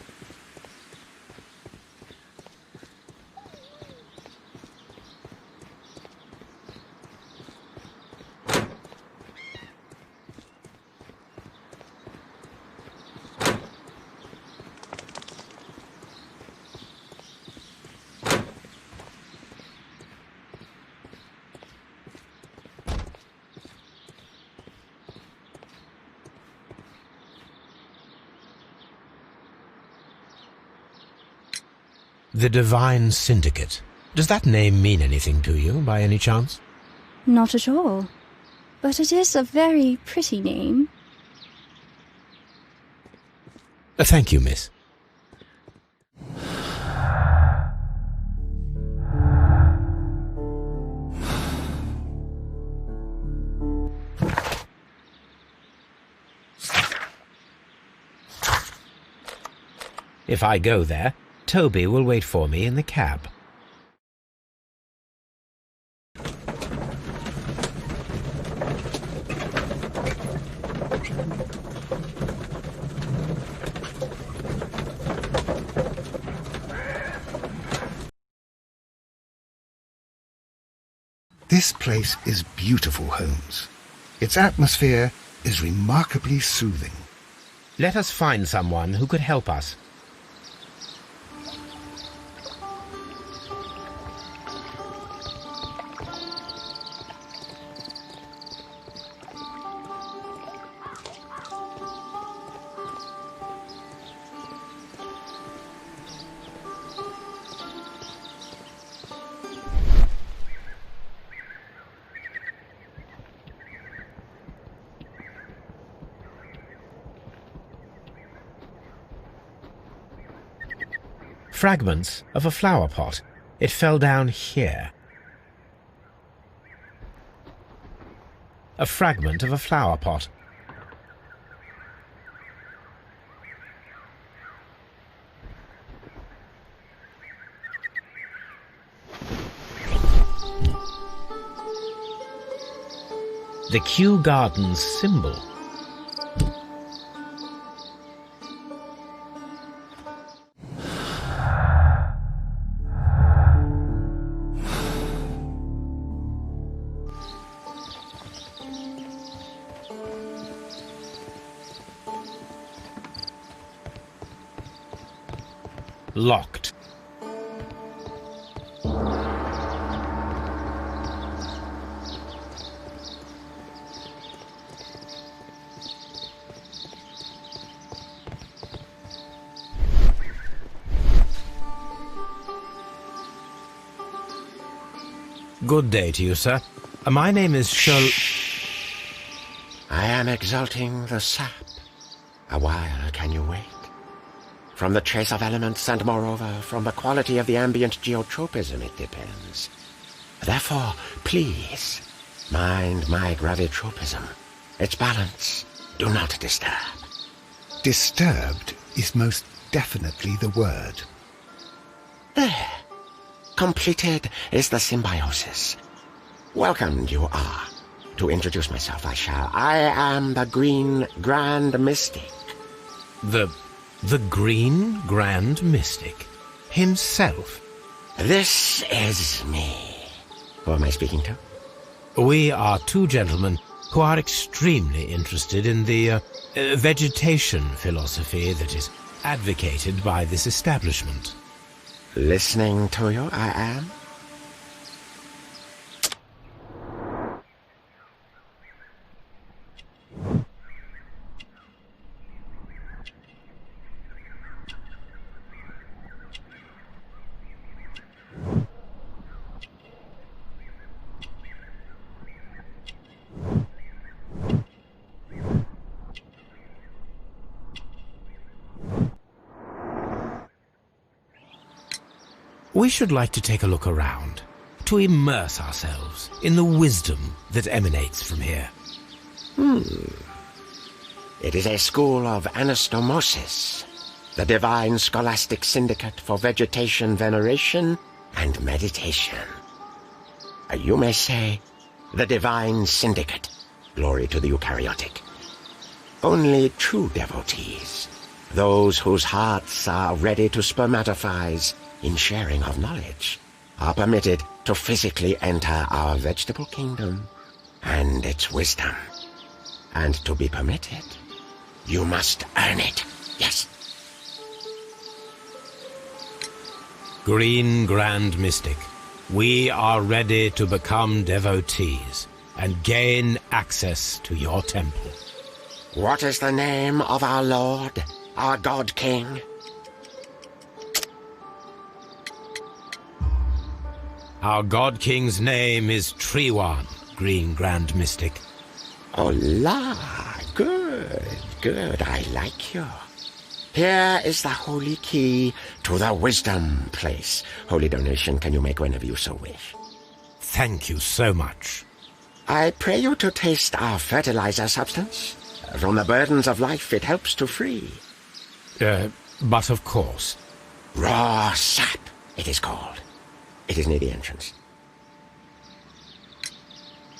B: The Divine Syndicate. Does that name mean anything to you, by any chance?
G: Not at all. But it is a very pretty name.
B: Thank you, miss. If I go there, Toby will wait for me in the cab.
A: This place is beautiful, Holmes. Its atmosphere is remarkably soothing.
B: Let us find someone who could help us. Fragments of a flower pot. It fell down here. A fragment of a flower pot. The Kew Gardens symbol. Locked. Good day to you, sir. My name is Sherlock.
C: I am exalting the sap. A while can you wait? From the trace of elements, and moreover, from the quality of the ambient geotropism, it depends. Therefore, please, mind my gravitropism. Its balance, do not disturb.
A: Disturbed is most definitely the word.
C: There. Completed is the symbiosis. Welcomed you are. To introduce myself, I shall. I am the Green Grand Mystic.
B: The Green Grand Mystic himself.
C: This is me. Who am I speaking to?
B: We are two gentlemen who are extremely interested in the vegetation philosophy that is advocated by this establishment.
C: Listening to you, I am.
B: We should like to take a look around, to immerse ourselves in the wisdom that emanates from here.
C: It is a school of anastomosis, the divine scholastic syndicate for vegetation veneration and meditation. You may say, the divine syndicate, glory to the eukaryotic. Only true devotees, those whose hearts are ready to spermatophize in sharing of knowledge, are permitted to physically enter our vegetable kingdom and its wisdom. And to be permitted, you must earn it, yes.
B: Green Grand Mystic, we are ready to become devotees and gain access to your temple.
C: What is the name of our Lord, our God King?
B: Our God King's name is Trewan, Green Grand Mystic.
C: Oh la, good, I like you. Here is the holy key to the wisdom place. Holy donation can you make whenever you so wish.
B: Thank you so much.
C: I pray you to taste our fertilizer substance. From the burdens of life it helps to free.
B: But of course.
C: Raw sap, it is called. It is near the entrance.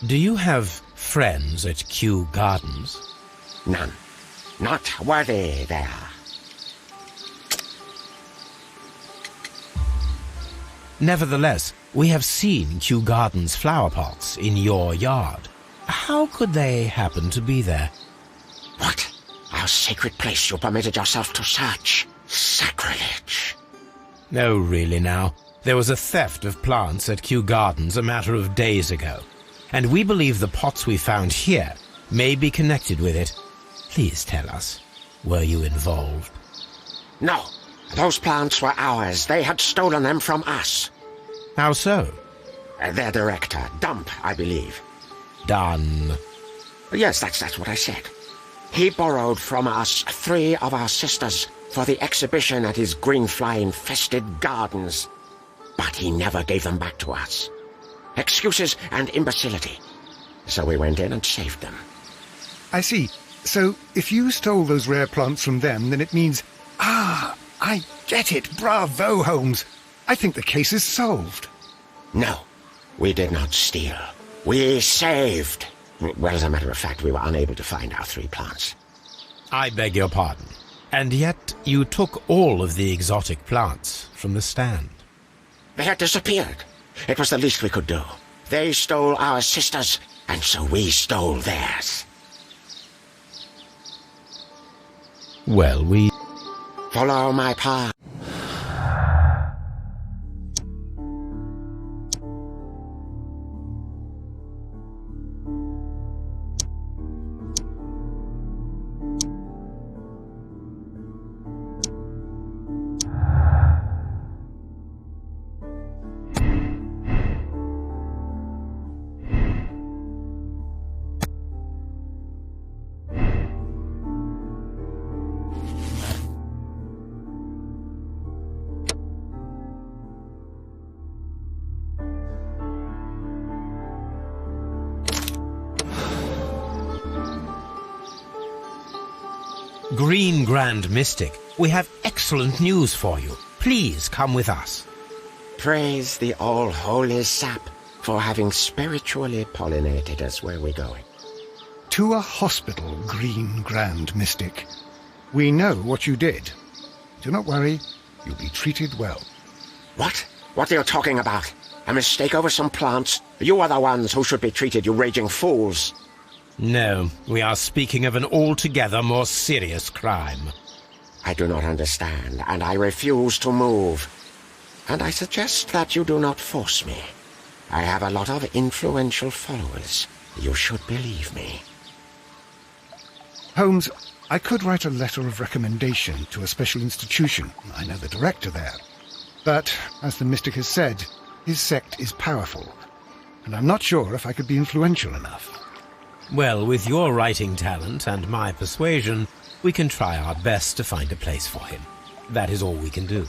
B: Do you have friends at Kew Gardens?
C: None. Not worthy there.
B: Nevertheless, we have seen Kew Gardens flower pots in your yard. How could they happen to be there?
H: What? Our sacred place you permitted yourself to search? Sacrilege!
B: No, really now. There was a theft of plants at Kew Gardens a matter of days ago, and we believe the pots we found here may be connected with it. Please tell us, were you involved?
H: No. Those plants were ours. They had stolen them from us.
B: How so?
H: Their director, Dump, I believe.
B: Done.
H: Yes, that's what I said. He borrowed from us 3 of our sisters for the exhibition at his greenfly-infested gardens. But he never gave them back to us. Excuses and imbecility. So we went in and saved them.
A: I see. So, if you stole those rare plants from them, then it means... Ah, I get it. Bravo, Holmes. I think the case is solved.
H: No, we did not steal. We saved. Well, as a matter of fact, we were unable to find our 3 plants.
B: I beg your pardon. And yet you took all of the exotic plants from the stand.
H: They had disappeared. It was the least we could do. They stole our sisters, and so we stole theirs.
B: Well, we...
H: Follow my path.
B: Green Grand Mystic, we have excellent news for you. Please come with us.
H: Praise the all-holy sap for having spiritually pollinated us. Where are we going?
A: To a hospital, Green Grand Mystic. We know what you did. Do not worry, you'll be treated well.
H: What? What are you talking about? A mistake over some plants? You are the ones who should be treated, you raging fools.
B: No, we are speaking of an altogether more serious crime.
H: I do not understand, and I refuse to move. And I suggest that you do not force me. I have a lot of influential followers. You should believe me.
A: Holmes, I could write a letter of recommendation to a special institution. I know the director there. But, as the mystic has said, his sect is powerful, and I'm not sure if I could be influential enough.
B: Well, with your writing talent and my persuasion, we can try our best to find a place for him. That is all we can do.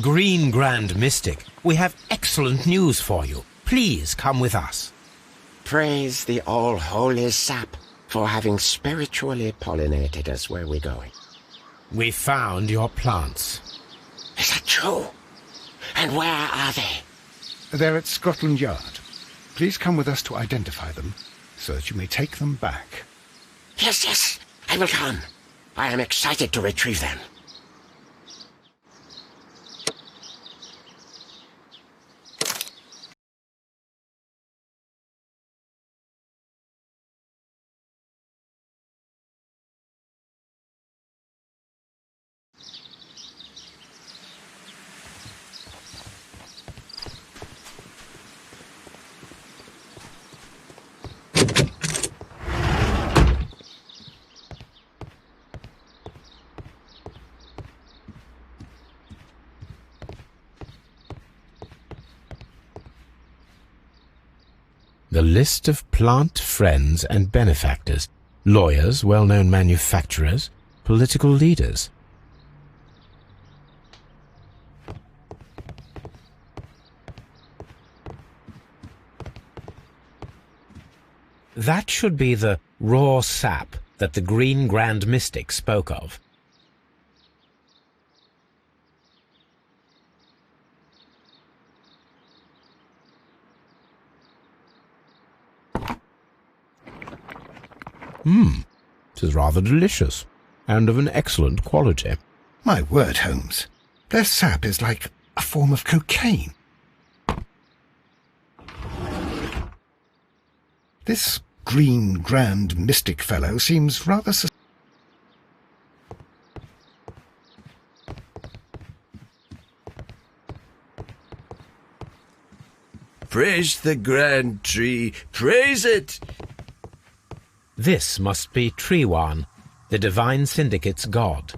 B: Green Grand Mystic, we have excellent news for you. Please come with us.
H: Praise the all-holy sap for having spiritually pollinated us. Where are we going?
B: We found your plants.
H: Is that true? And where are they?
A: They're at Scotland Yard. Please come with us to identify them, so that you may take them back.
H: Yes, I will come. I am excited to retrieve them.
B: The list of plant friends and benefactors, lawyers, well-known manufacturers, political leaders. That should be the raw sap that the Green Grand Mystic spoke of. It is rather delicious, and of an excellent quality.
A: My word, Holmes. Their sap is like a form of cocaine. This Green Grand Mystic fellow seems rather
I: Praise the grand tree, praise it!
B: This must be Trewan, the Divine Syndicate's god.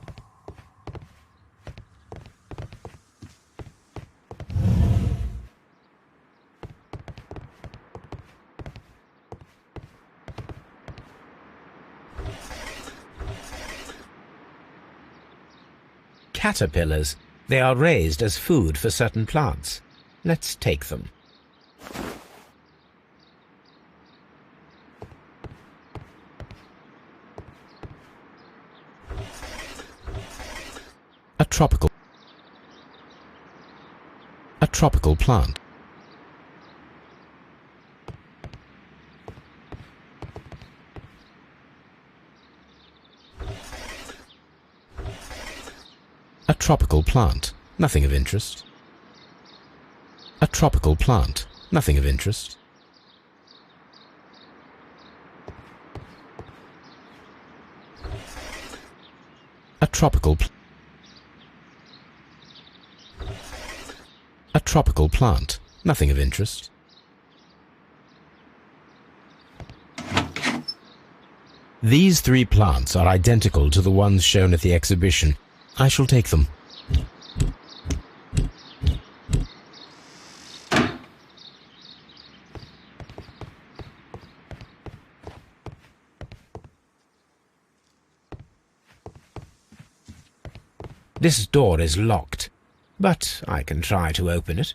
B: Caterpillars. They are raised as food for certain plants. Let's take them. A tropical plant. A tropical plant. Nothing of interest. A tropical plant. Nothing of interest. A tropical plant. Nothing of interest. These 3 plants are identical to the ones shown at the exhibition. I shall take them. This door is locked, but I can try to open it.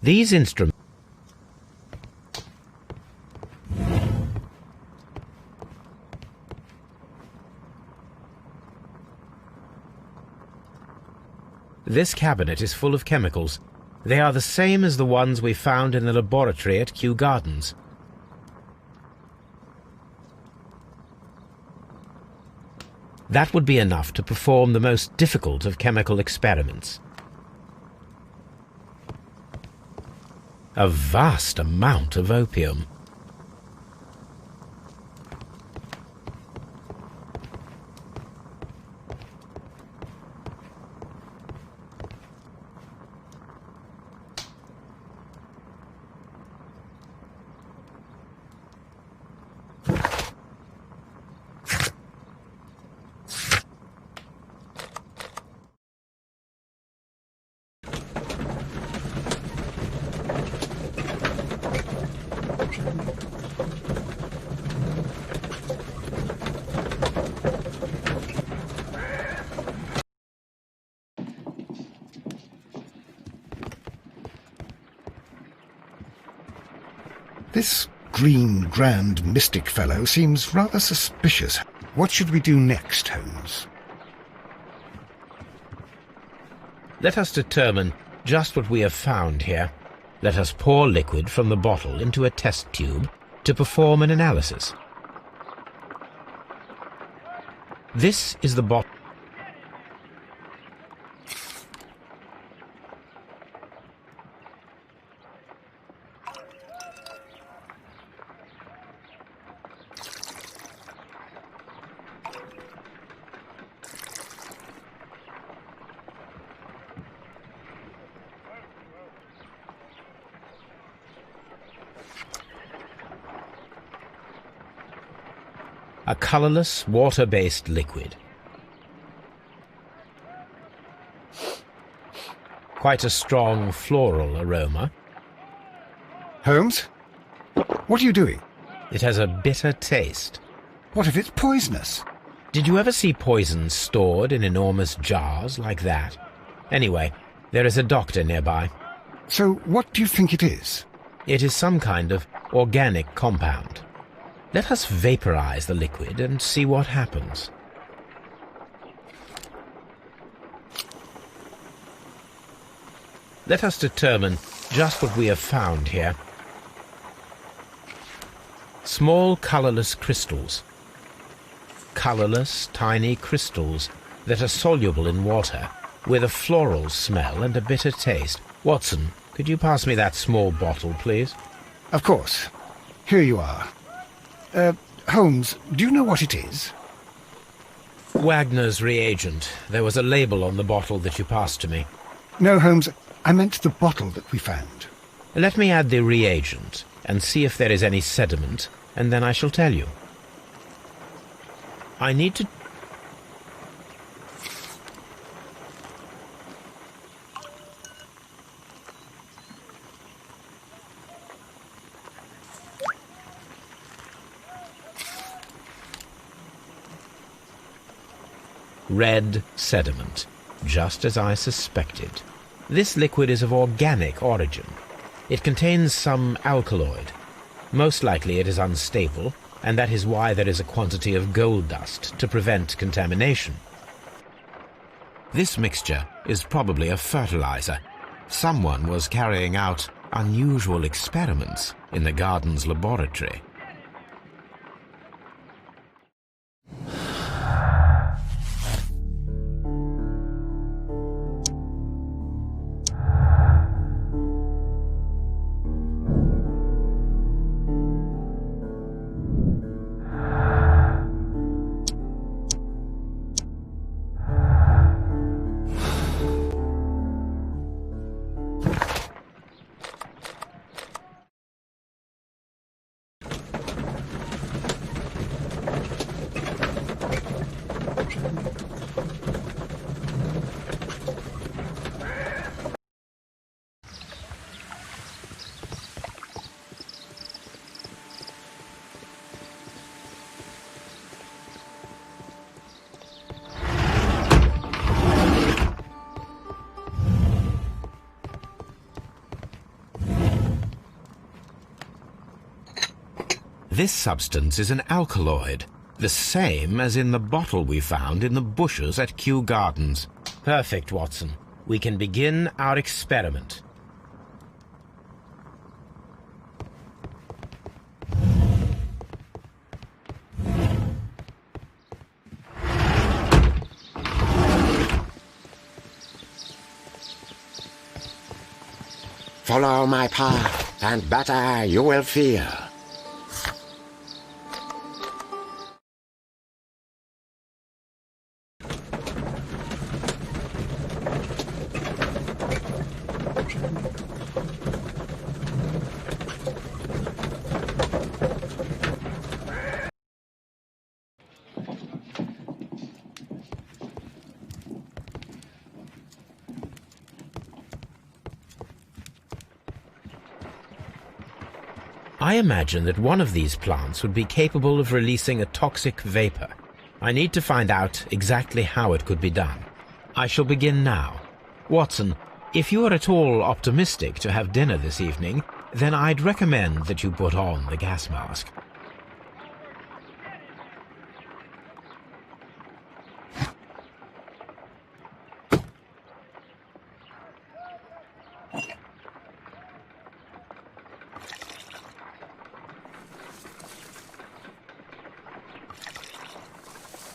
B: These instruments... This cabinet is full of chemicals. They are the same as the ones we found in the laboratory at Kew Gardens. That would be enough to perform the most difficult of chemical experiments. A vast amount of opium.
A: This green grand mystic fellow seems rather suspicious. What should we do next, Holmes?
B: Let us determine just what we have found here. Let us pour liquid from the bottle into a test tube to perform an analysis. This is the bottle. A colourless, water-based liquid. Quite a strong floral aroma.
A: Holmes? What are you doing?
B: It has a bitter taste.
A: What if it's poisonous?
B: Did you ever see poison stored in enormous jars like that? Anyway, there is a doctor nearby.
A: So what do you think it is?
B: It is some kind of organic compound. Let us vaporize the liquid and see what happens. Let us determine just what we have found here. Small colourless crystals. Colourless, tiny crystals that are soluble in water, with a floral smell and a bitter taste. Watson, could you pass me that small bottle, please?
A: Of course. Here you are. Holmes, do you know what it is?
B: Wagner's reagent. There was a label on the bottle that you passed to me.
A: No, Holmes, I meant the bottle that we found.
B: Let me add the reagent and see if there is any sediment, and then I shall tell you. I need to... Red sediment, just as I suspected. This liquid is of organic origin. It contains some alkaloid. Most likely it is unstable, and that is why there is a quantity of gold dust to prevent contamination. This mixture is probably a fertilizer. Someone was carrying out unusual experiments in the garden's laboratory. This substance is an alkaloid, the same as in the bottle we found in the bushes at Kew Gardens. Perfect, Watson. We can begin our experiment.
H: Follow my path, and better you will feel.
B: I imagine that one of these plants would be capable of releasing a toxic vapor. I need to find out exactly how it could be done. I shall begin now. Watson, if you are at all optimistic to have dinner this evening, then I'd recommend that you put on the gas mask.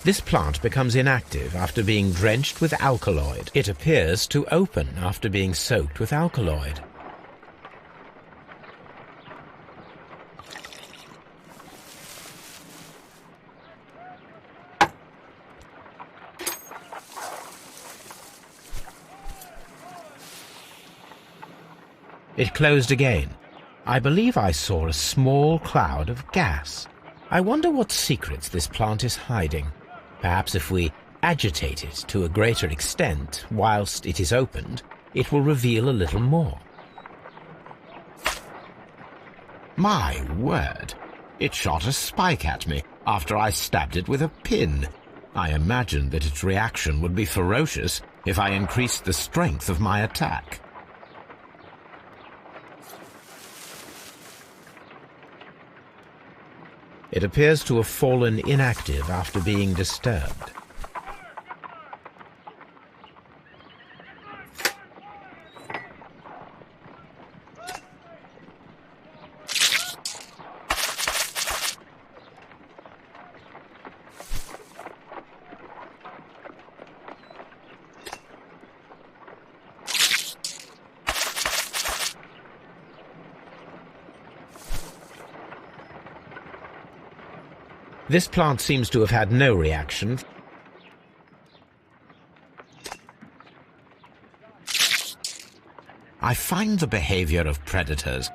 B: This plant becomes inactive after being drenched with alkaloid. It appears to open after being soaked with alkaloid. It closed again. I believe I saw a small cloud of gas. I wonder what secrets this plant is hiding. Perhaps if we agitate it to a greater extent whilst it is opened, it will reveal a little more. My word! It shot a spike at me after I stabbed it with a pin. I imagined that its reaction would be ferocious if I increased the strength of my attack. It appears to have fallen inactive after being disturbed. This plant seems to have had no reaction. I find the behavior of predators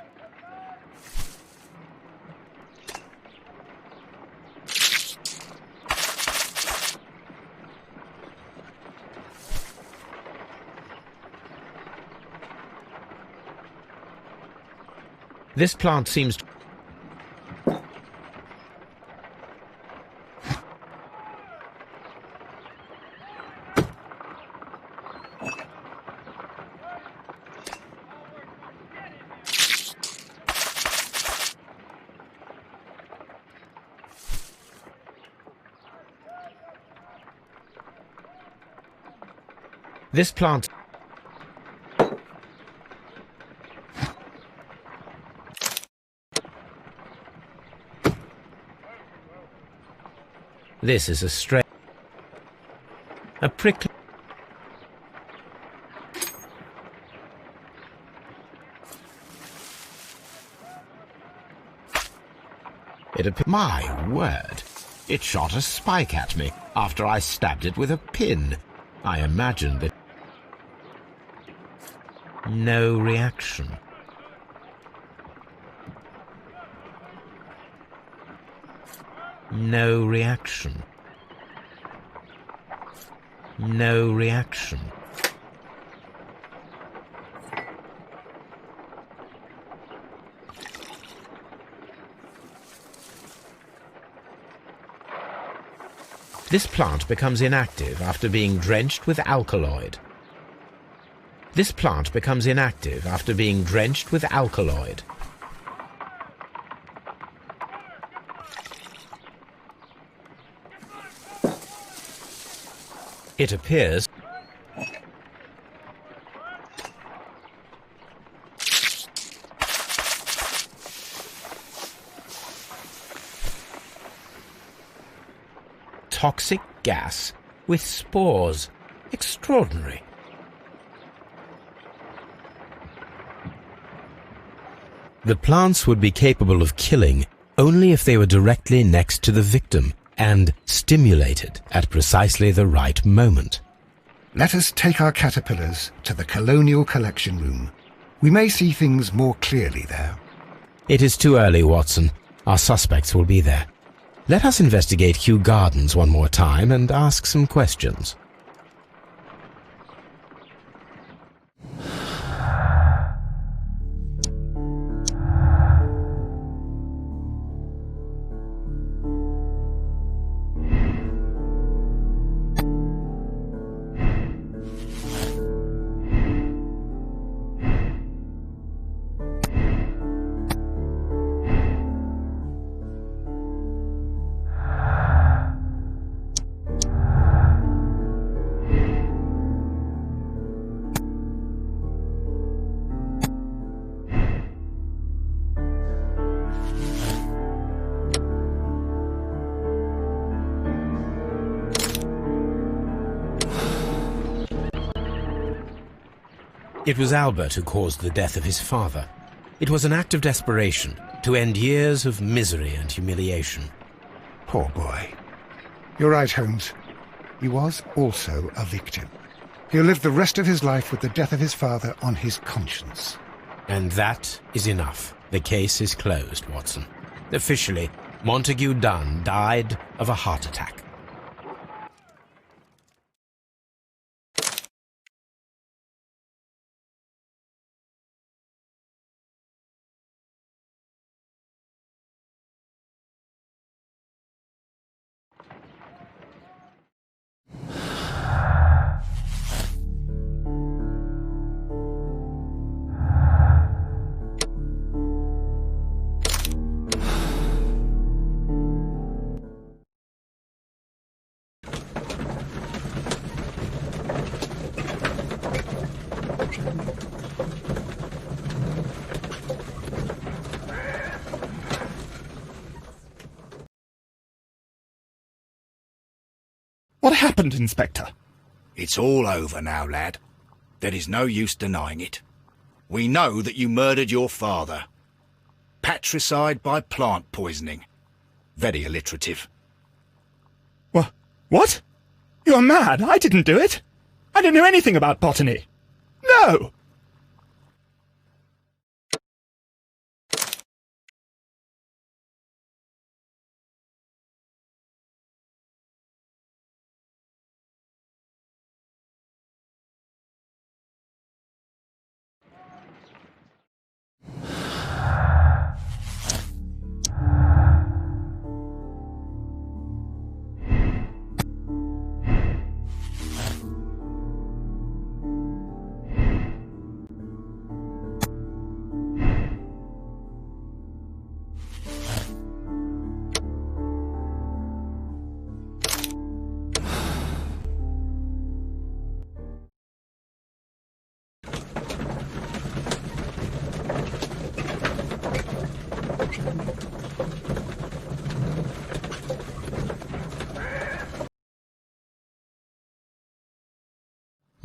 B: This plant seems to This plant This is a stray a prickly My word! It shot a spike at me after I stabbed it with a pin. I imagined that no reaction. No reaction. No reaction. This plant becomes inactive after being drenched with alkaloid. This plant becomes inactive after being drenched with alkaloid. It appears toxic gas with spores. Extraordinary. The plants would be capable of killing only if they were directly next to the victim and stimulated at precisely the right moment.
A: Let us take our caterpillars to the Colonial Collection Room. We may see things more clearly there.
B: It is too early, Watson. Our suspects will be there. Let us investigate Kew Gardens one more time and ask some questions. It was Albert who caused the death of his father. It was an act of desperation to end years of misery and humiliation.
A: Poor boy. You're right, Holmes. He was also a victim. He'll live the rest of his life with the death of his father on his conscience.
B: And that is enough. The case is closed, Watson. Officially, Montague Dunn died of a heart attack.
D: What happened, Inspector?
J: It's all over now, lad. There is no use denying it. We know that you murdered your father. Patricide by plant poisoning. Very alliterative.
D: What? You're mad. I didn't do it. I don't know anything about botany. No!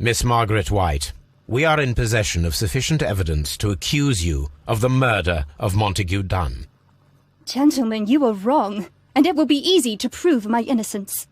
B: Miss Margaret White, we are in possession of sufficient evidence to accuse you of the murder of Montague Dunn.
G: Gentlemen, you are wrong, and it will be easy to prove my innocence.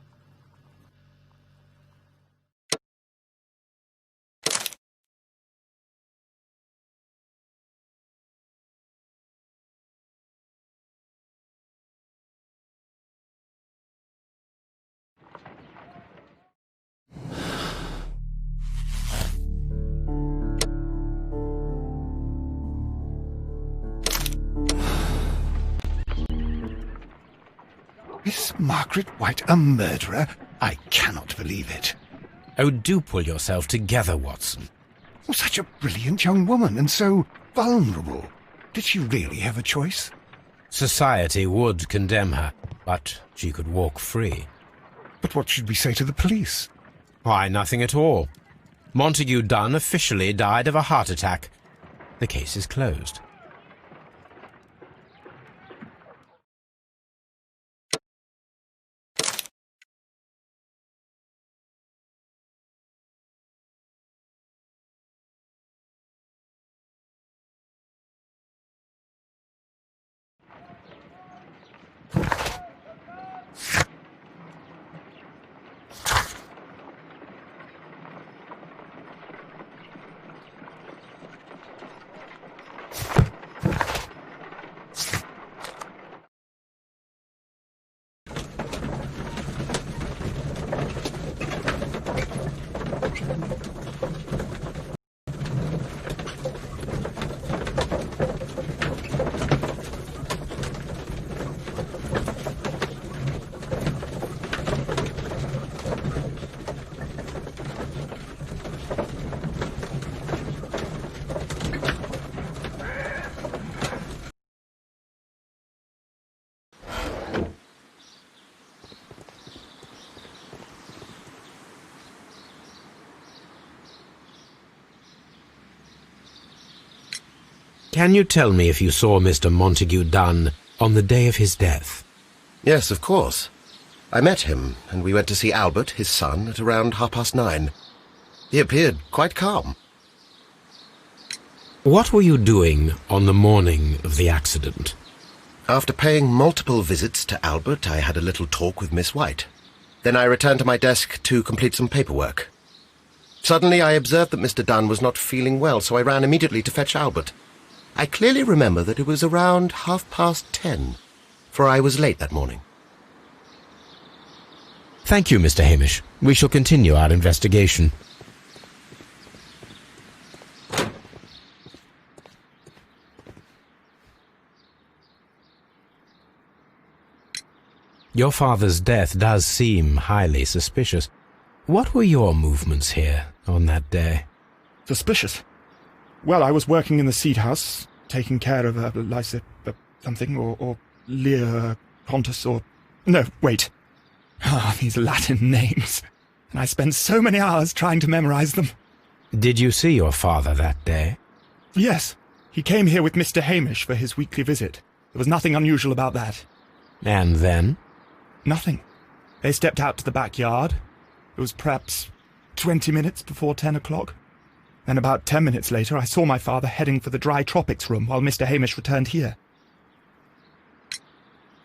A: Miss Margaret White a murderer? I cannot believe it.
B: Oh, do pull yourself together, Watson.
A: Oh, such a brilliant young woman, and so vulnerable. Did she really have a choice?
B: Society would condemn her, but she could walk free.
A: But what should we say to the police?
B: Why, nothing at all. Montague Dunn officially died of a heart attack. The case is closed. Can you tell me if you saw Mr. Montague Dunn on the day of his death?
C: Yes, of course. I met him, and we went to see Albert, his son, at around 9:30. He appeared quite calm.
B: What were you doing on the morning of the accident?
C: After paying multiple visits to Albert, I had a little talk with Miss White. Then I returned to my desk to complete some paperwork. Suddenly I observed that Mr. Dunn was not feeling well, so I ran immediately to fetch Albert. I clearly remember that it was around 10:30, for I was late that morning.
B: Thank you, Mr. Hamish. We shall continue our investigation. Your father's death does seem highly suspicious. What were your movements here on that day?
D: Suspicious? Well, I was working in the seed house, taking care of Lysa something, or Lear Pontus, or... No, wait. These Latin names. And I spent so many hours trying to memorize them.
B: Did you see your father that day?
D: Yes. He came here with Mr. Hamish for his weekly visit. There was nothing unusual about that.
B: And then?
D: Nothing. They stepped out to the backyard. It was perhaps 20 minutes before 10 o'clock. Then about 10 minutes later, I saw my father heading for the dry tropics room while Mr. Hamish returned here.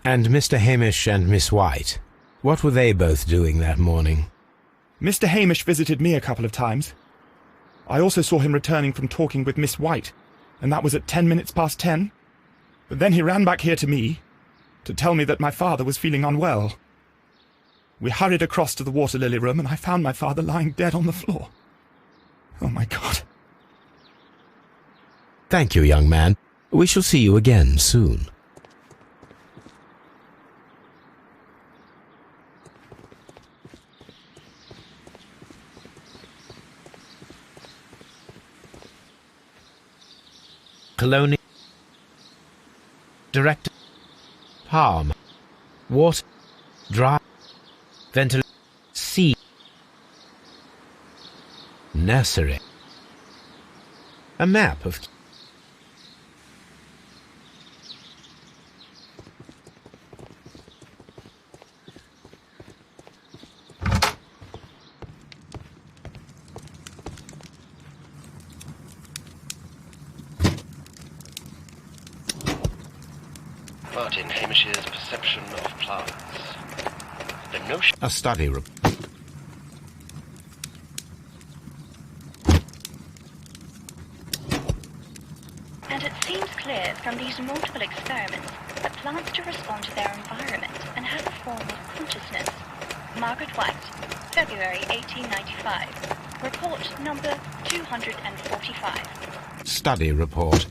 B: And Mr. Hamish and Miss White, what were they both doing that morning?
D: Mr. Hamish visited me a couple of times. I also saw him returning from talking with Miss White, and that was at 10 minutes past 10. But then he ran back here to me to tell me that my father was feeling unwell. We hurried across to the water lily room, and I found my father lying dead on the floor. Oh, my God.
B: Thank you, young man. We shall see you again soon. Colonial Director Palm Water Dry Ventilation Sea Nursery. A map of
C: Martin Hamish's perception of plants. The notion...
B: a study room.
F: And it seems clear from these multiple experiments that plants do respond to their environment and have a form of consciousness. Margaret White, February 1895. Report number 245.
B: Study report.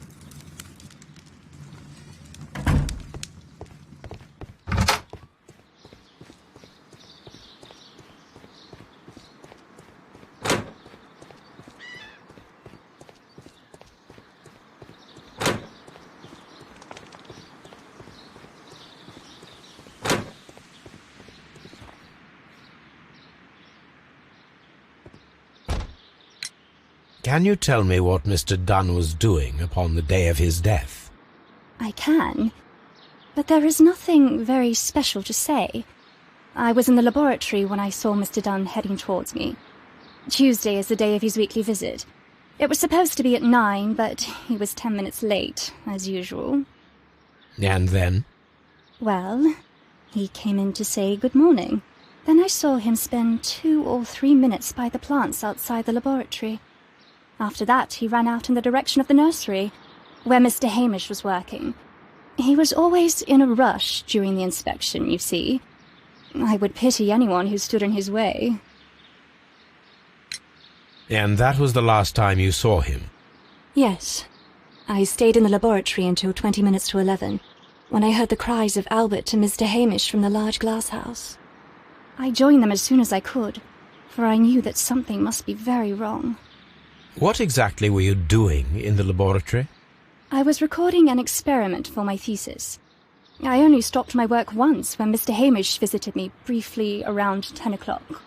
B: Can you tell me what Mr. Dunn was doing upon the day of his death?
G: I can, but there is nothing very special to say. I was in the laboratory when I saw Mr. Dunn heading towards me. Tuesday is the day of his weekly visit. It was supposed to be at 9, but he was 10 minutes late, as usual.
B: And then?
G: Well, he came in to say good morning. Then I saw him spend 2 or 3 minutes by the plants outside the laboratory. After that, he ran out in the direction of the nursery, where Mr. Hamish was working. He was always in a rush during the inspection, you see. I would pity anyone who stood in his way.
B: And that was the last time you saw him?
K: Yes. I stayed in the laboratory until 20 minutes to 11, when I heard the cries of Albert and Mr. Hamish from the large glass house.
G: I joined them as soon as I could, for I knew that something must be very wrong.
B: What exactly were you doing in the laboratory?
G: I was recording an experiment for my thesis. I only stopped my work once when Mr. Hamish visited me briefly around 10 o'clock.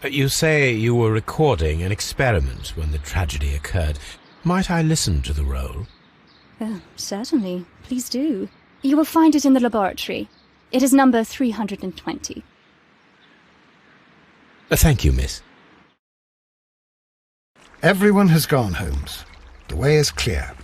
B: You say you were recording an experiment when the tragedy occurred. Might I listen to the roll?
G: Certainly. Please do. You will find it in the laboratory. It is number 320.
B: Thank you, miss.
A: Everyone has gone, Holmes. The way is clear.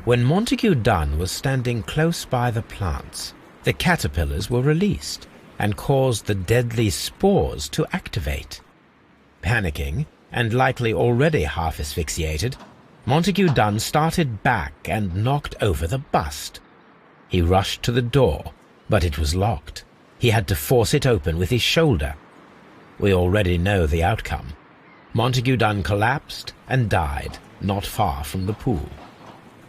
B: When Montague Dunn was standing close by the plants, the caterpillars were released and caused the deadly spores to activate. Panicking, and likely already half asphyxiated, Montague Dunn started back and knocked over the bust. He rushed to the door, but it was locked. He had to force it open with his shoulder. We already know the outcome. Montague Dunn collapsed and died not far from the pool.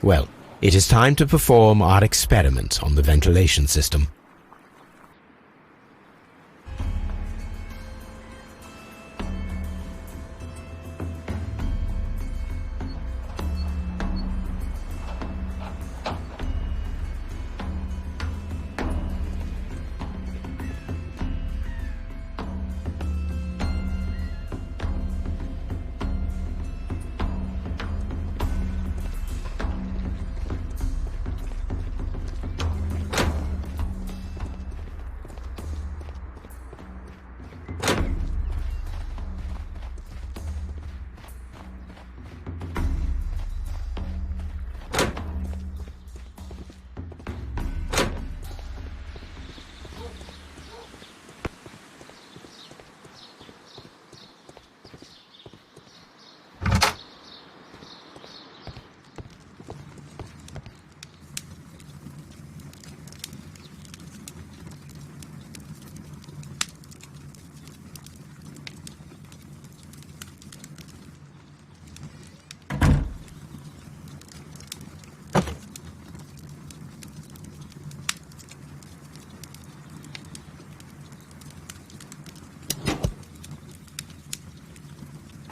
B: Well, it is time to perform our experiment on the ventilation system.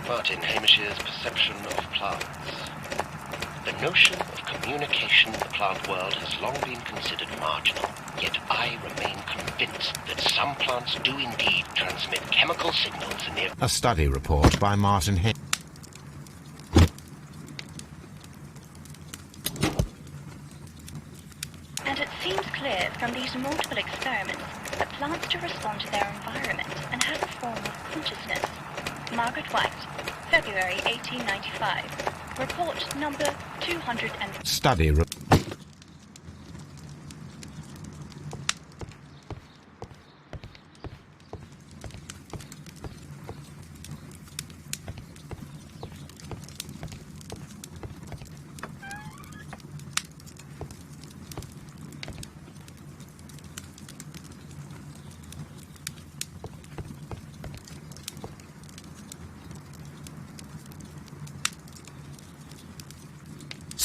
C: Martin Hamish's perception of plants. The notion of communication in the plant world has long been considered marginal, yet I remain convinced that some plants do indeed transmit chemical signals in their...
B: A study report by Martin Hamish.
F: And it seems clear from these multiple experiments that plants do respond to their environment and have a form of consciousness. Margaret White, February 1895. Report number 200 and...
B: Study room.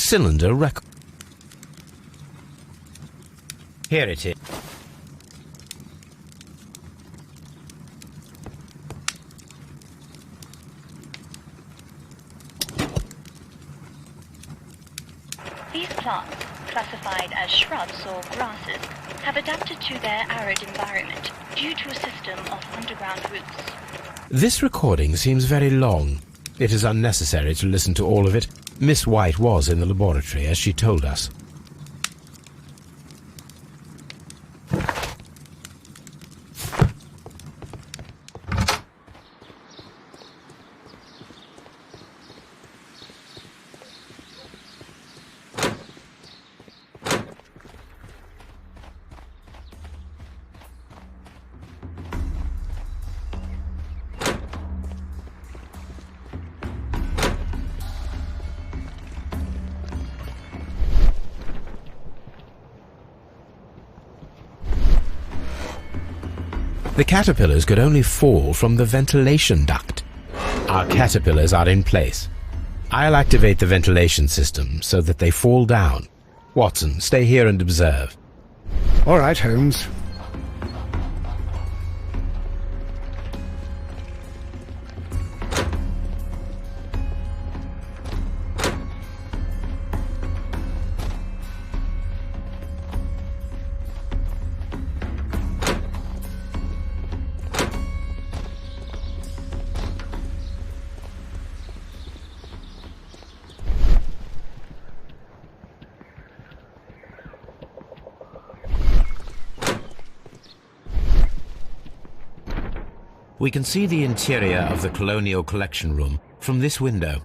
B: Cylinder record. Here it is.
F: These plants, classified as shrubs or grasses, have adapted to their arid environment due to a system of underground roots.
B: This recording seems very long. It is unnecessary to listen to all of it. Miss White was in the laboratory, as she told us. The caterpillars could only fall from the ventilation duct. Our caterpillars are in place. I'll activate the ventilation system so that they fall down. Watson, stay here and observe.
A: All right, Holmes.
B: We can see the interior of the Colonial Collection Room from this window.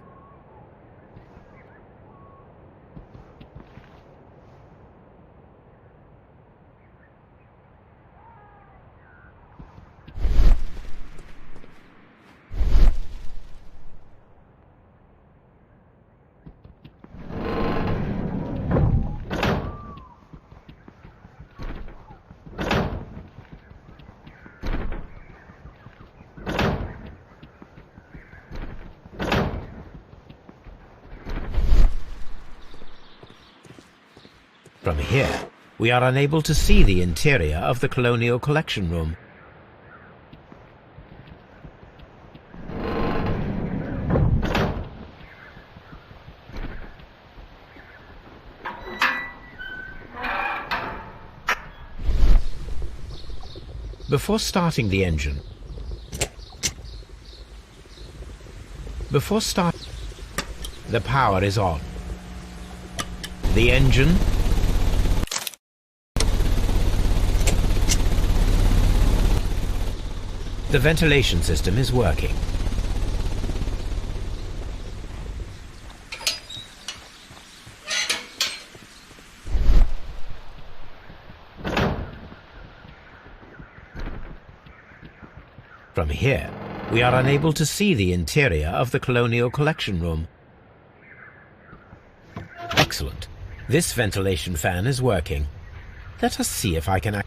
B: From here, we are unable to see the interior of the Colonial Collection Room. Before starting the engine, the power is on. The engine The ventilation system is working. From here, we are unable to see the interior of the Colonial Collection Room. Excellent. This ventilation fan is working. Let us see if I can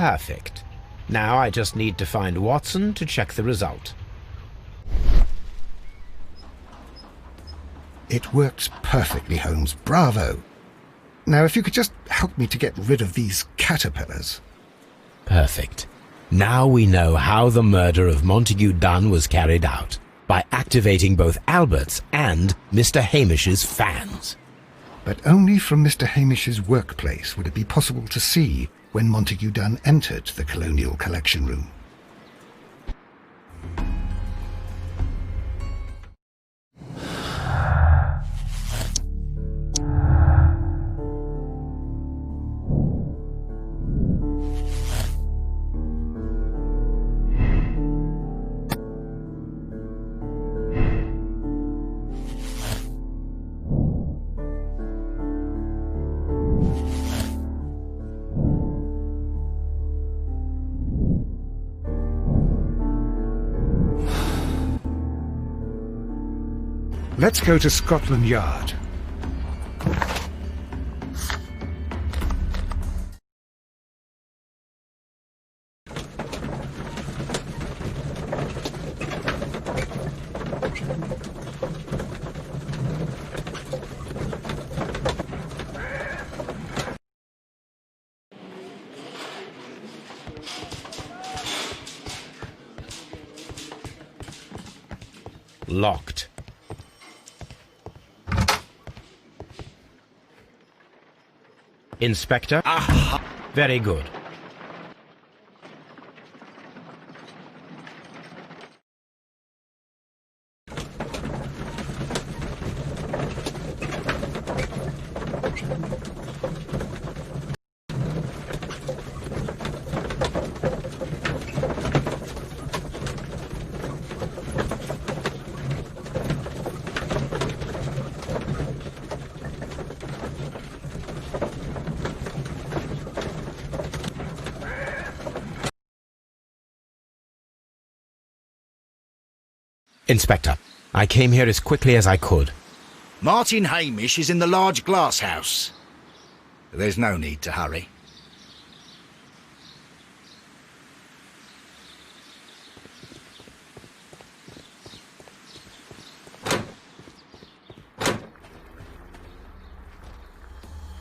B: Perfect. Now I just need to find Watson to check the result.
A: It works perfectly, Holmes. Bravo. Now, if you could just help me to get rid of these caterpillars.
B: Perfect. Now we know how the murder of Montague Dunn was carried out, by activating both Albert's and Mr. Hamish's fans.
A: But only from Mr. Hamish's workplace would it be possible to see when Montague Dunn entered the Colonial Collection Room. Let's go to Scotland Yard.
B: Locked. Inspector?
J: Aha!
B: Very good. Inspector, I came here as quickly as I could.
J: Martin Hamish is in the large glass house. There's no need to hurry.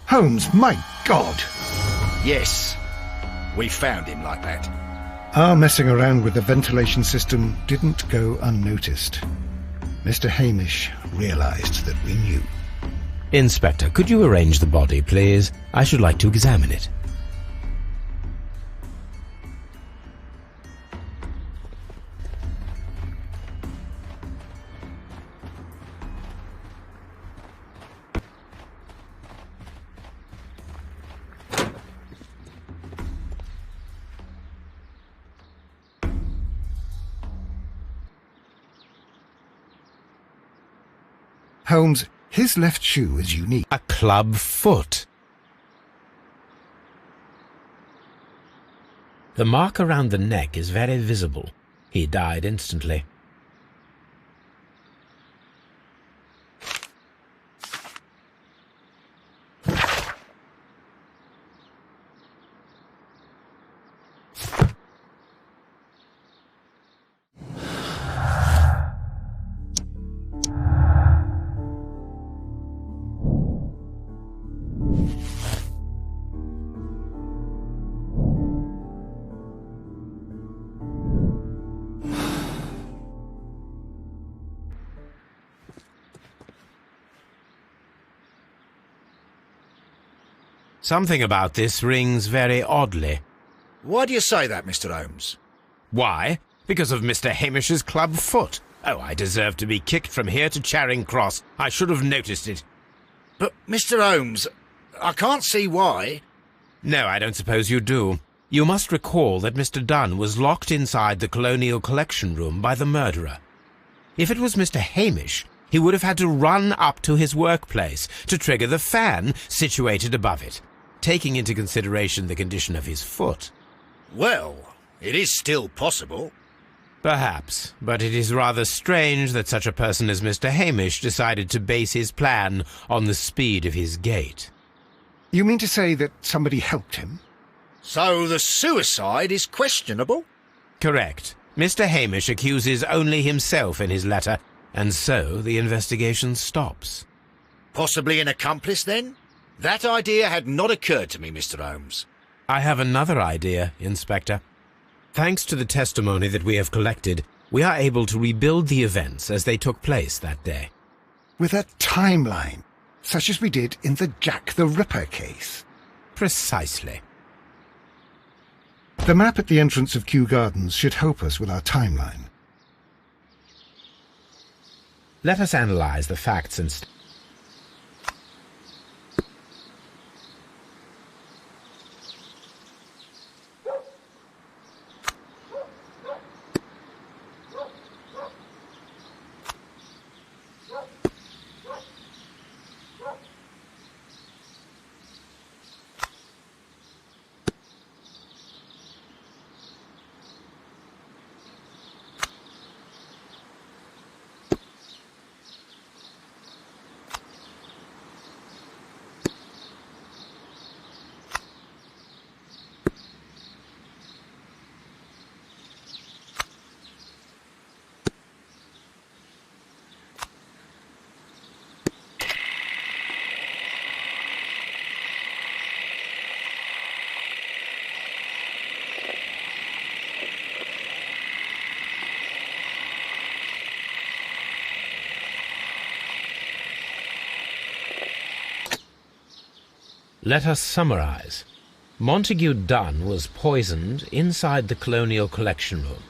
A: Holmes, my God!
J: Yes, we found him like that.
A: Our messing around with the ventilation system didn't go unnoticed. Mr. Hamish realized that we knew.
B: Inspector, could you arrange the body, please? I should like to examine it.
A: Holmes, his left shoe is unique.
B: A club foot. The mark around the neck is very visible. He died instantly. Something about this rings very oddly.
J: Why do you say that, Mr. Holmes?
B: Why? Because of Mr. Hamish's club foot. Oh, I deserve to be kicked from here to Charing Cross. I should have noticed it.
J: But, Mr. Holmes, I can't see why.
B: No, I don't suppose you do. You must recall that Mr. Dunn was locked inside the Colonial Collection Room by the murderer. If it was Mr. Hamish, he would have had to run up to his workplace to trigger the fan situated above it, taking into consideration the condition of his foot.
J: Well, it is still possible.
B: Perhaps, but it is rather strange that such a person as Mr. Hamish decided to base his plan on the speed of his gait.
A: You mean to say that somebody helped him?
J: So the suicide is questionable?
B: Correct. Mr. Hamish accuses only himself in his letter, and so the investigation stops.
J: Possibly an accomplice, then? That idea had not occurred to me, Mr. Holmes.
B: I have another idea, Inspector. Thanks to the testimony that we have collected, we are able to rebuild the events as they took place that day.
A: With a timeline, such as we did in the Jack the Ripper case.
B: Precisely.
A: The map at the entrance of Kew Gardens should help us with our timeline.
B: Let us analyze the facts and let us summarize. Montague Dunn was poisoned inside the Colonial Collection Room.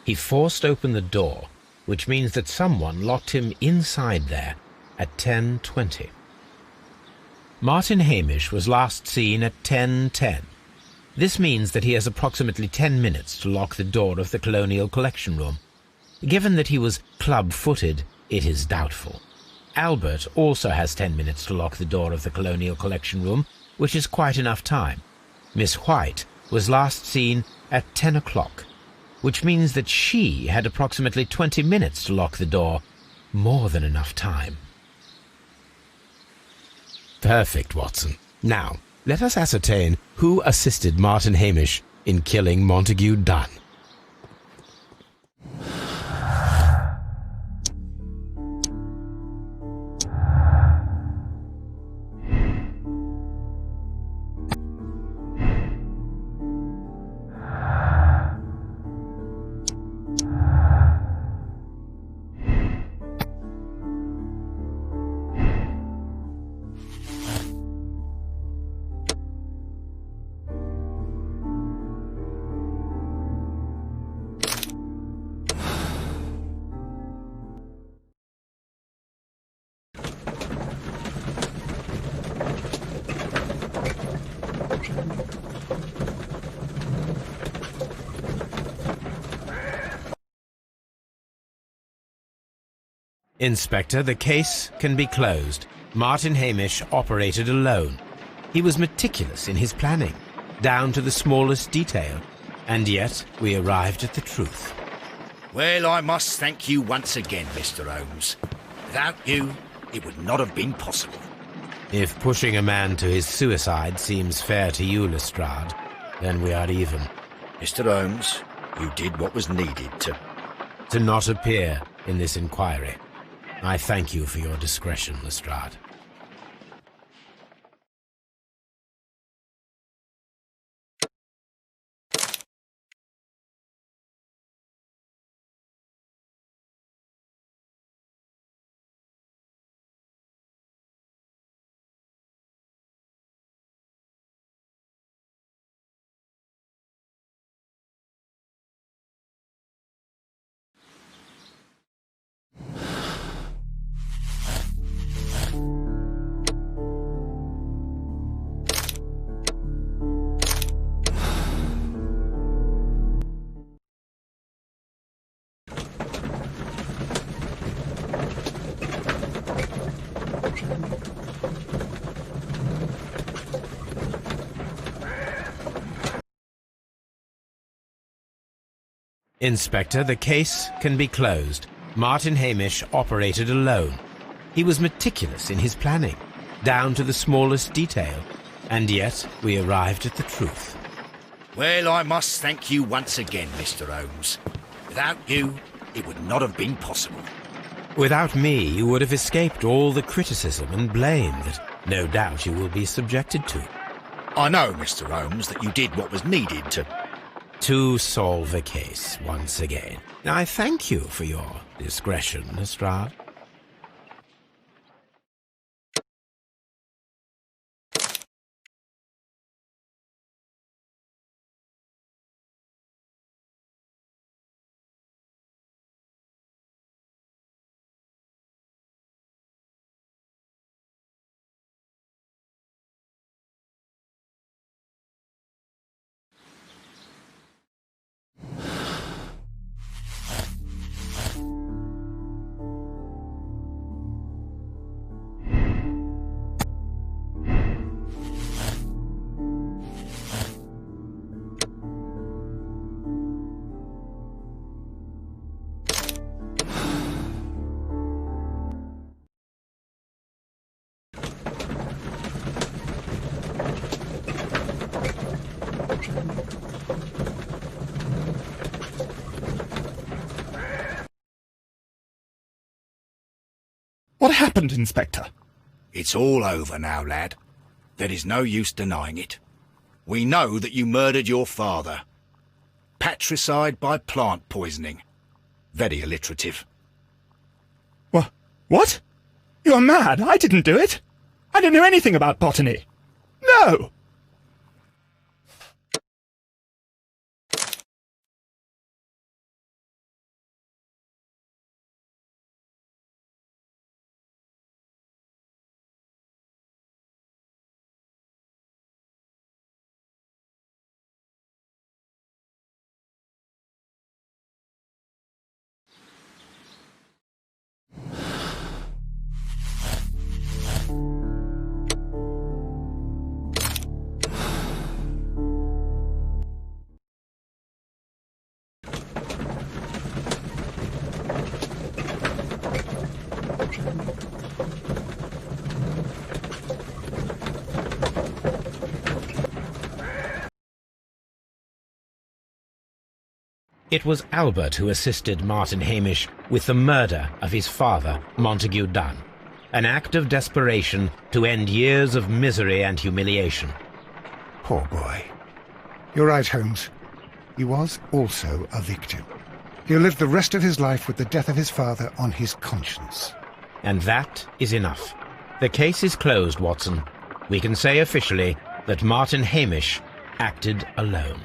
B: He forced open the door, which means that someone locked him inside there at 10:20. Martin Hamish was last seen at 10:10. This means that he has approximately 10 minutes to lock the door of the Colonial Collection Room. Given that he was club-footed, it is doubtful. Albert also has 10 minutes to lock the door of the Colonial Collection Room, which is quite enough time. Miss White was last seen at 10 o'clock, which means that she had approximately 20 minutes to lock the door. More than enough time. Perfect, Watson. Now, let us ascertain who assisted Martin Hamish in killing Montague Dunn. Inspector, the case can be closed. Martin Hamish operated alone. He was meticulous in his planning, down to the smallest detail, and yet we arrived at the truth.
J: Well, I must thank you once again, Mr. Holmes. Without you, it would not have been possible.
B: If pushing a man to his suicide seems fair to you, Lestrade, then we are even.
J: Mr. Holmes, you did what was needed
B: to not appear in this inquiry. I thank you for your discretion, Lestrade. Inspector, the case can be closed. Martin Hamish operated alone. He was meticulous in his planning, down to the smallest detail, and yet we arrived at the truth.
J: Well, I must thank you once again, Mr. Holmes. Without you, it would not have been possible.
B: Without me, you would have escaped all the criticism and blame that no doubt you will be subjected to.
J: I know, Mr. Holmes, that you did what was needed
B: to solve a case once again. I thank you for your discretion, Lestrade.
D: What happened, Inspector?
J: It's all over now, lad. There is no use denying it. We know that you murdered your father. Patricide by plant poisoning. Very alliterative.
D: What? You're mad. I didn't do it. I don't know anything about botany. No!
B: It was Albert who assisted Martin Hamish with the murder of his father, Montague Dunn, an act of desperation to end years of misery and humiliation.
A: Poor boy. You're right, Holmes. He was also a victim. He'll live the rest of his life with the death of his father on his conscience.
B: And that is enough. The case is closed, Watson. We can say officially that Martin Hamish acted alone.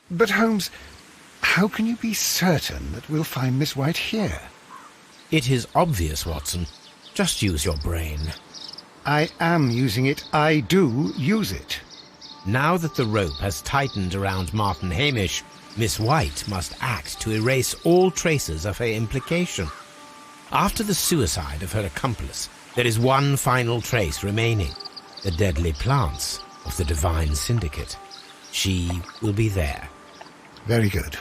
A: But, Holmes, how can you be certain that we'll find Miss White here?
B: It is obvious, Watson. Just use your brain.
A: I am using it. I do use it.
B: Now that the rope has tightened around Martin Hamish, Miss White must act to erase all traces of her implication. After the suicide of her accomplice, there is one final trace remaining, the deadly plants of the Divine Syndicate. She will be there.
A: Very good.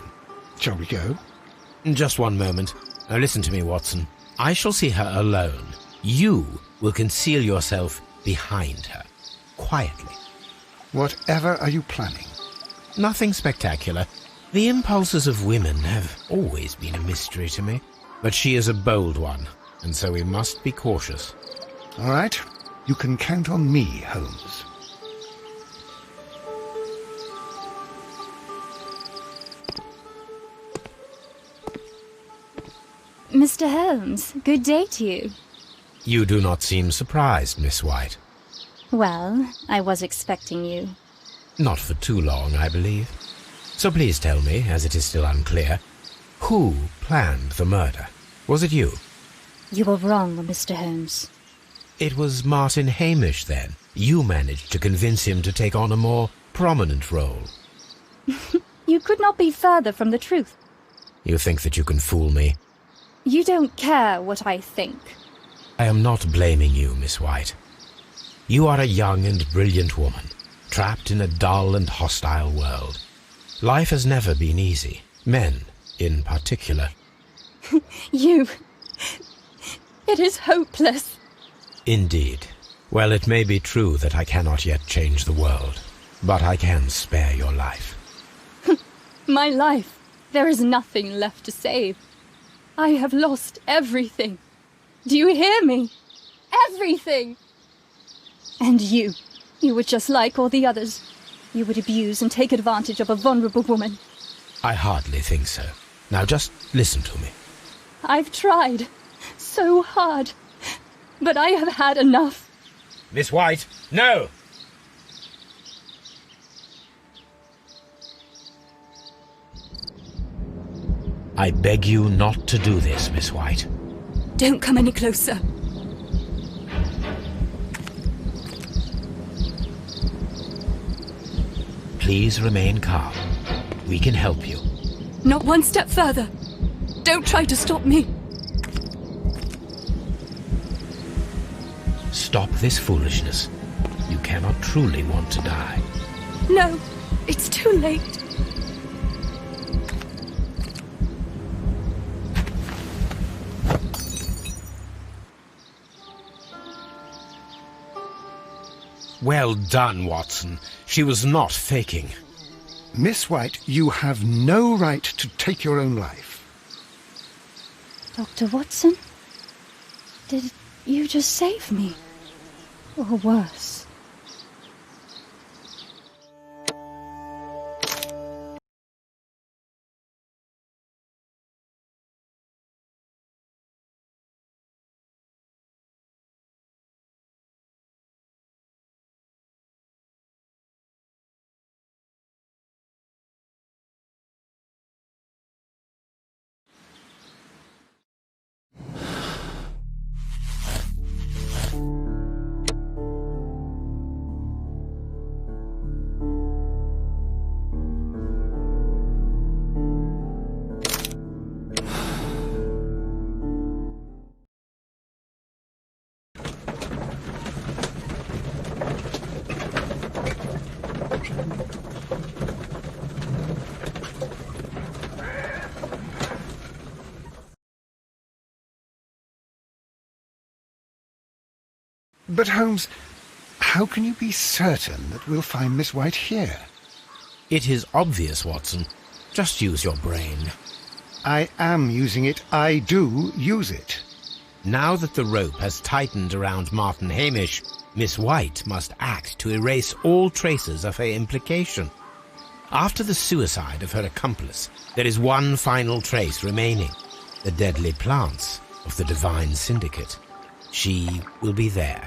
A: Shall we go?
B: Just one moment. Now listen to me, Watson. I shall see her alone. You will conceal yourself behind her, quietly.
A: Whatever are you planning?
B: Nothing spectacular. The impulses of women have always been a mystery to me. But she is a bold one, and so we must be cautious.
A: All right. You can count on me, Holmes.
G: Mr. Holmes, good day to you.
B: You do not seem surprised, Miss White.
G: Well, I was expecting you.
B: Not for too long, I believe. So please tell me, as it is still unclear, who planned the murder? Was it you?
G: You were wrong, Mr. Holmes.
B: It was Martin Hamish, then. You managed to convince him to take on a more prominent role.
G: You could not be further from the truth.
B: You think that you can fool me?
G: You don't care what I think.
B: I am not blaming you, Miss White. You are a young and brilliant woman, trapped in a dull and hostile world. Life has never been easy, men in particular.
G: You... It is hopeless.
B: Indeed. Well, it may be true that I cannot yet change the world, but I can spare your life.
G: My life. There is nothing left to save. I have lost everything. Do you hear me? Everything! And you were just like all the others. You would abuse and take advantage of a vulnerable woman.
B: I hardly think so. Now just listen to me.
G: I've tried so hard, but I have had enough.
B: Miss White, no! I beg you not to do this, Miss White.
K: Don't come any closer.
B: Please remain calm. We can help you.
K: Not one step further. Don't try to stop me.
B: Stop this foolishness. You cannot truly want to die.
K: No, it's too late.
B: Well done, Watson. She was not faking.
A: Miss White, you have no right to take your own life.
G: Dr. Watson? Did you just save me? Or worse?
A: But Holmes, how can you be certain that we'll find Miss White here?
B: It is obvious, Watson. Just use your brain.
A: I am using it. I do use it.
B: Now that the rope has tightened around Martin Hamish, Miss White must act to erase all traces of her implication. After the suicide of her accomplice, there is one final trace remaining: the deadly plants of the Divine Syndicate. She will be there.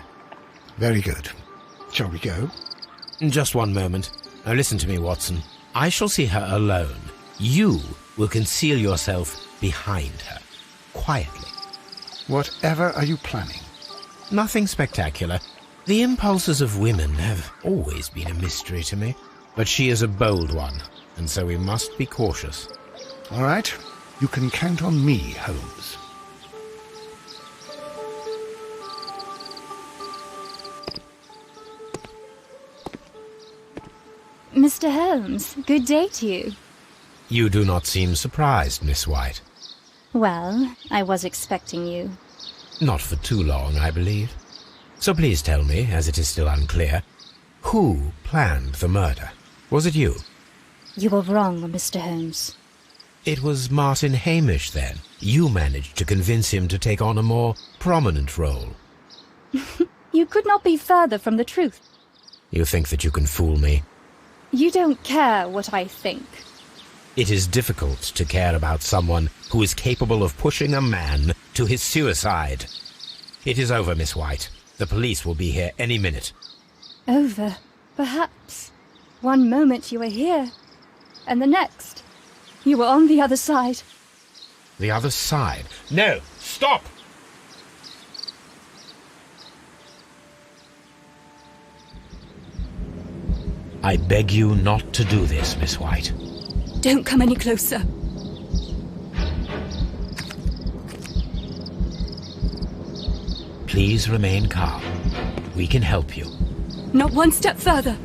A: Very good. Shall we go?
B: Just one moment. Now listen to me, Watson. I shall see her alone. You will conceal yourself behind her, quietly.
A: Whatever are you planning?
B: Nothing spectacular. The impulses of women have always been a mystery to me. But she is a bold one, and so we must be cautious.
A: All right. You can count on me, Holmes.
G: Mr. Holmes, good day to you.
B: You do not seem surprised, Miss White.
G: Well, I was expecting you.
B: Not for too long, I believe. So please tell me, as it is still unclear, who planned the murder? Was it you?
G: You were wrong, Mr. Holmes.
B: It was Martin Hamish, then. You managed to convince him to take on a more prominent role.
G: You could not be further from the truth.
B: You think that you can fool me?
G: You don't care what I think.
B: It is difficult to care about someone who is capable of pushing a man to his suicide. It is over, Miss White. The police will be here any minute.
G: Over, perhaps. One moment you were here, and the next, you were on the other side.
B: The other side? No! Stop! I beg you not to do this, Miss White.
K: Don't come any closer.
B: Please remain calm. We can help you.
K: Not one step further.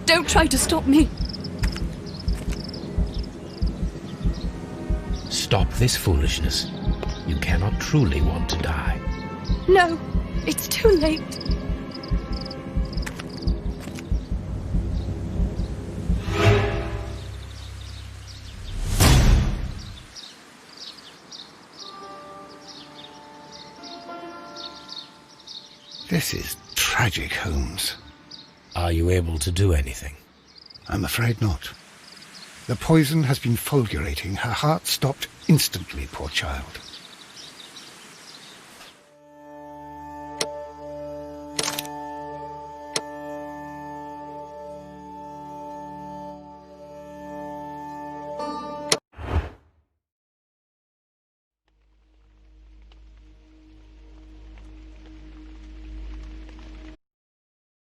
K: Don't try to stop me.
B: Stop this foolishness. You cannot truly want to die.
K: No, it's too late.
A: This is tragic, Holmes.
B: Are you able to do anything?
A: I'm afraid not. The poison has been fulgurating. Her heart stopped instantly, poor child.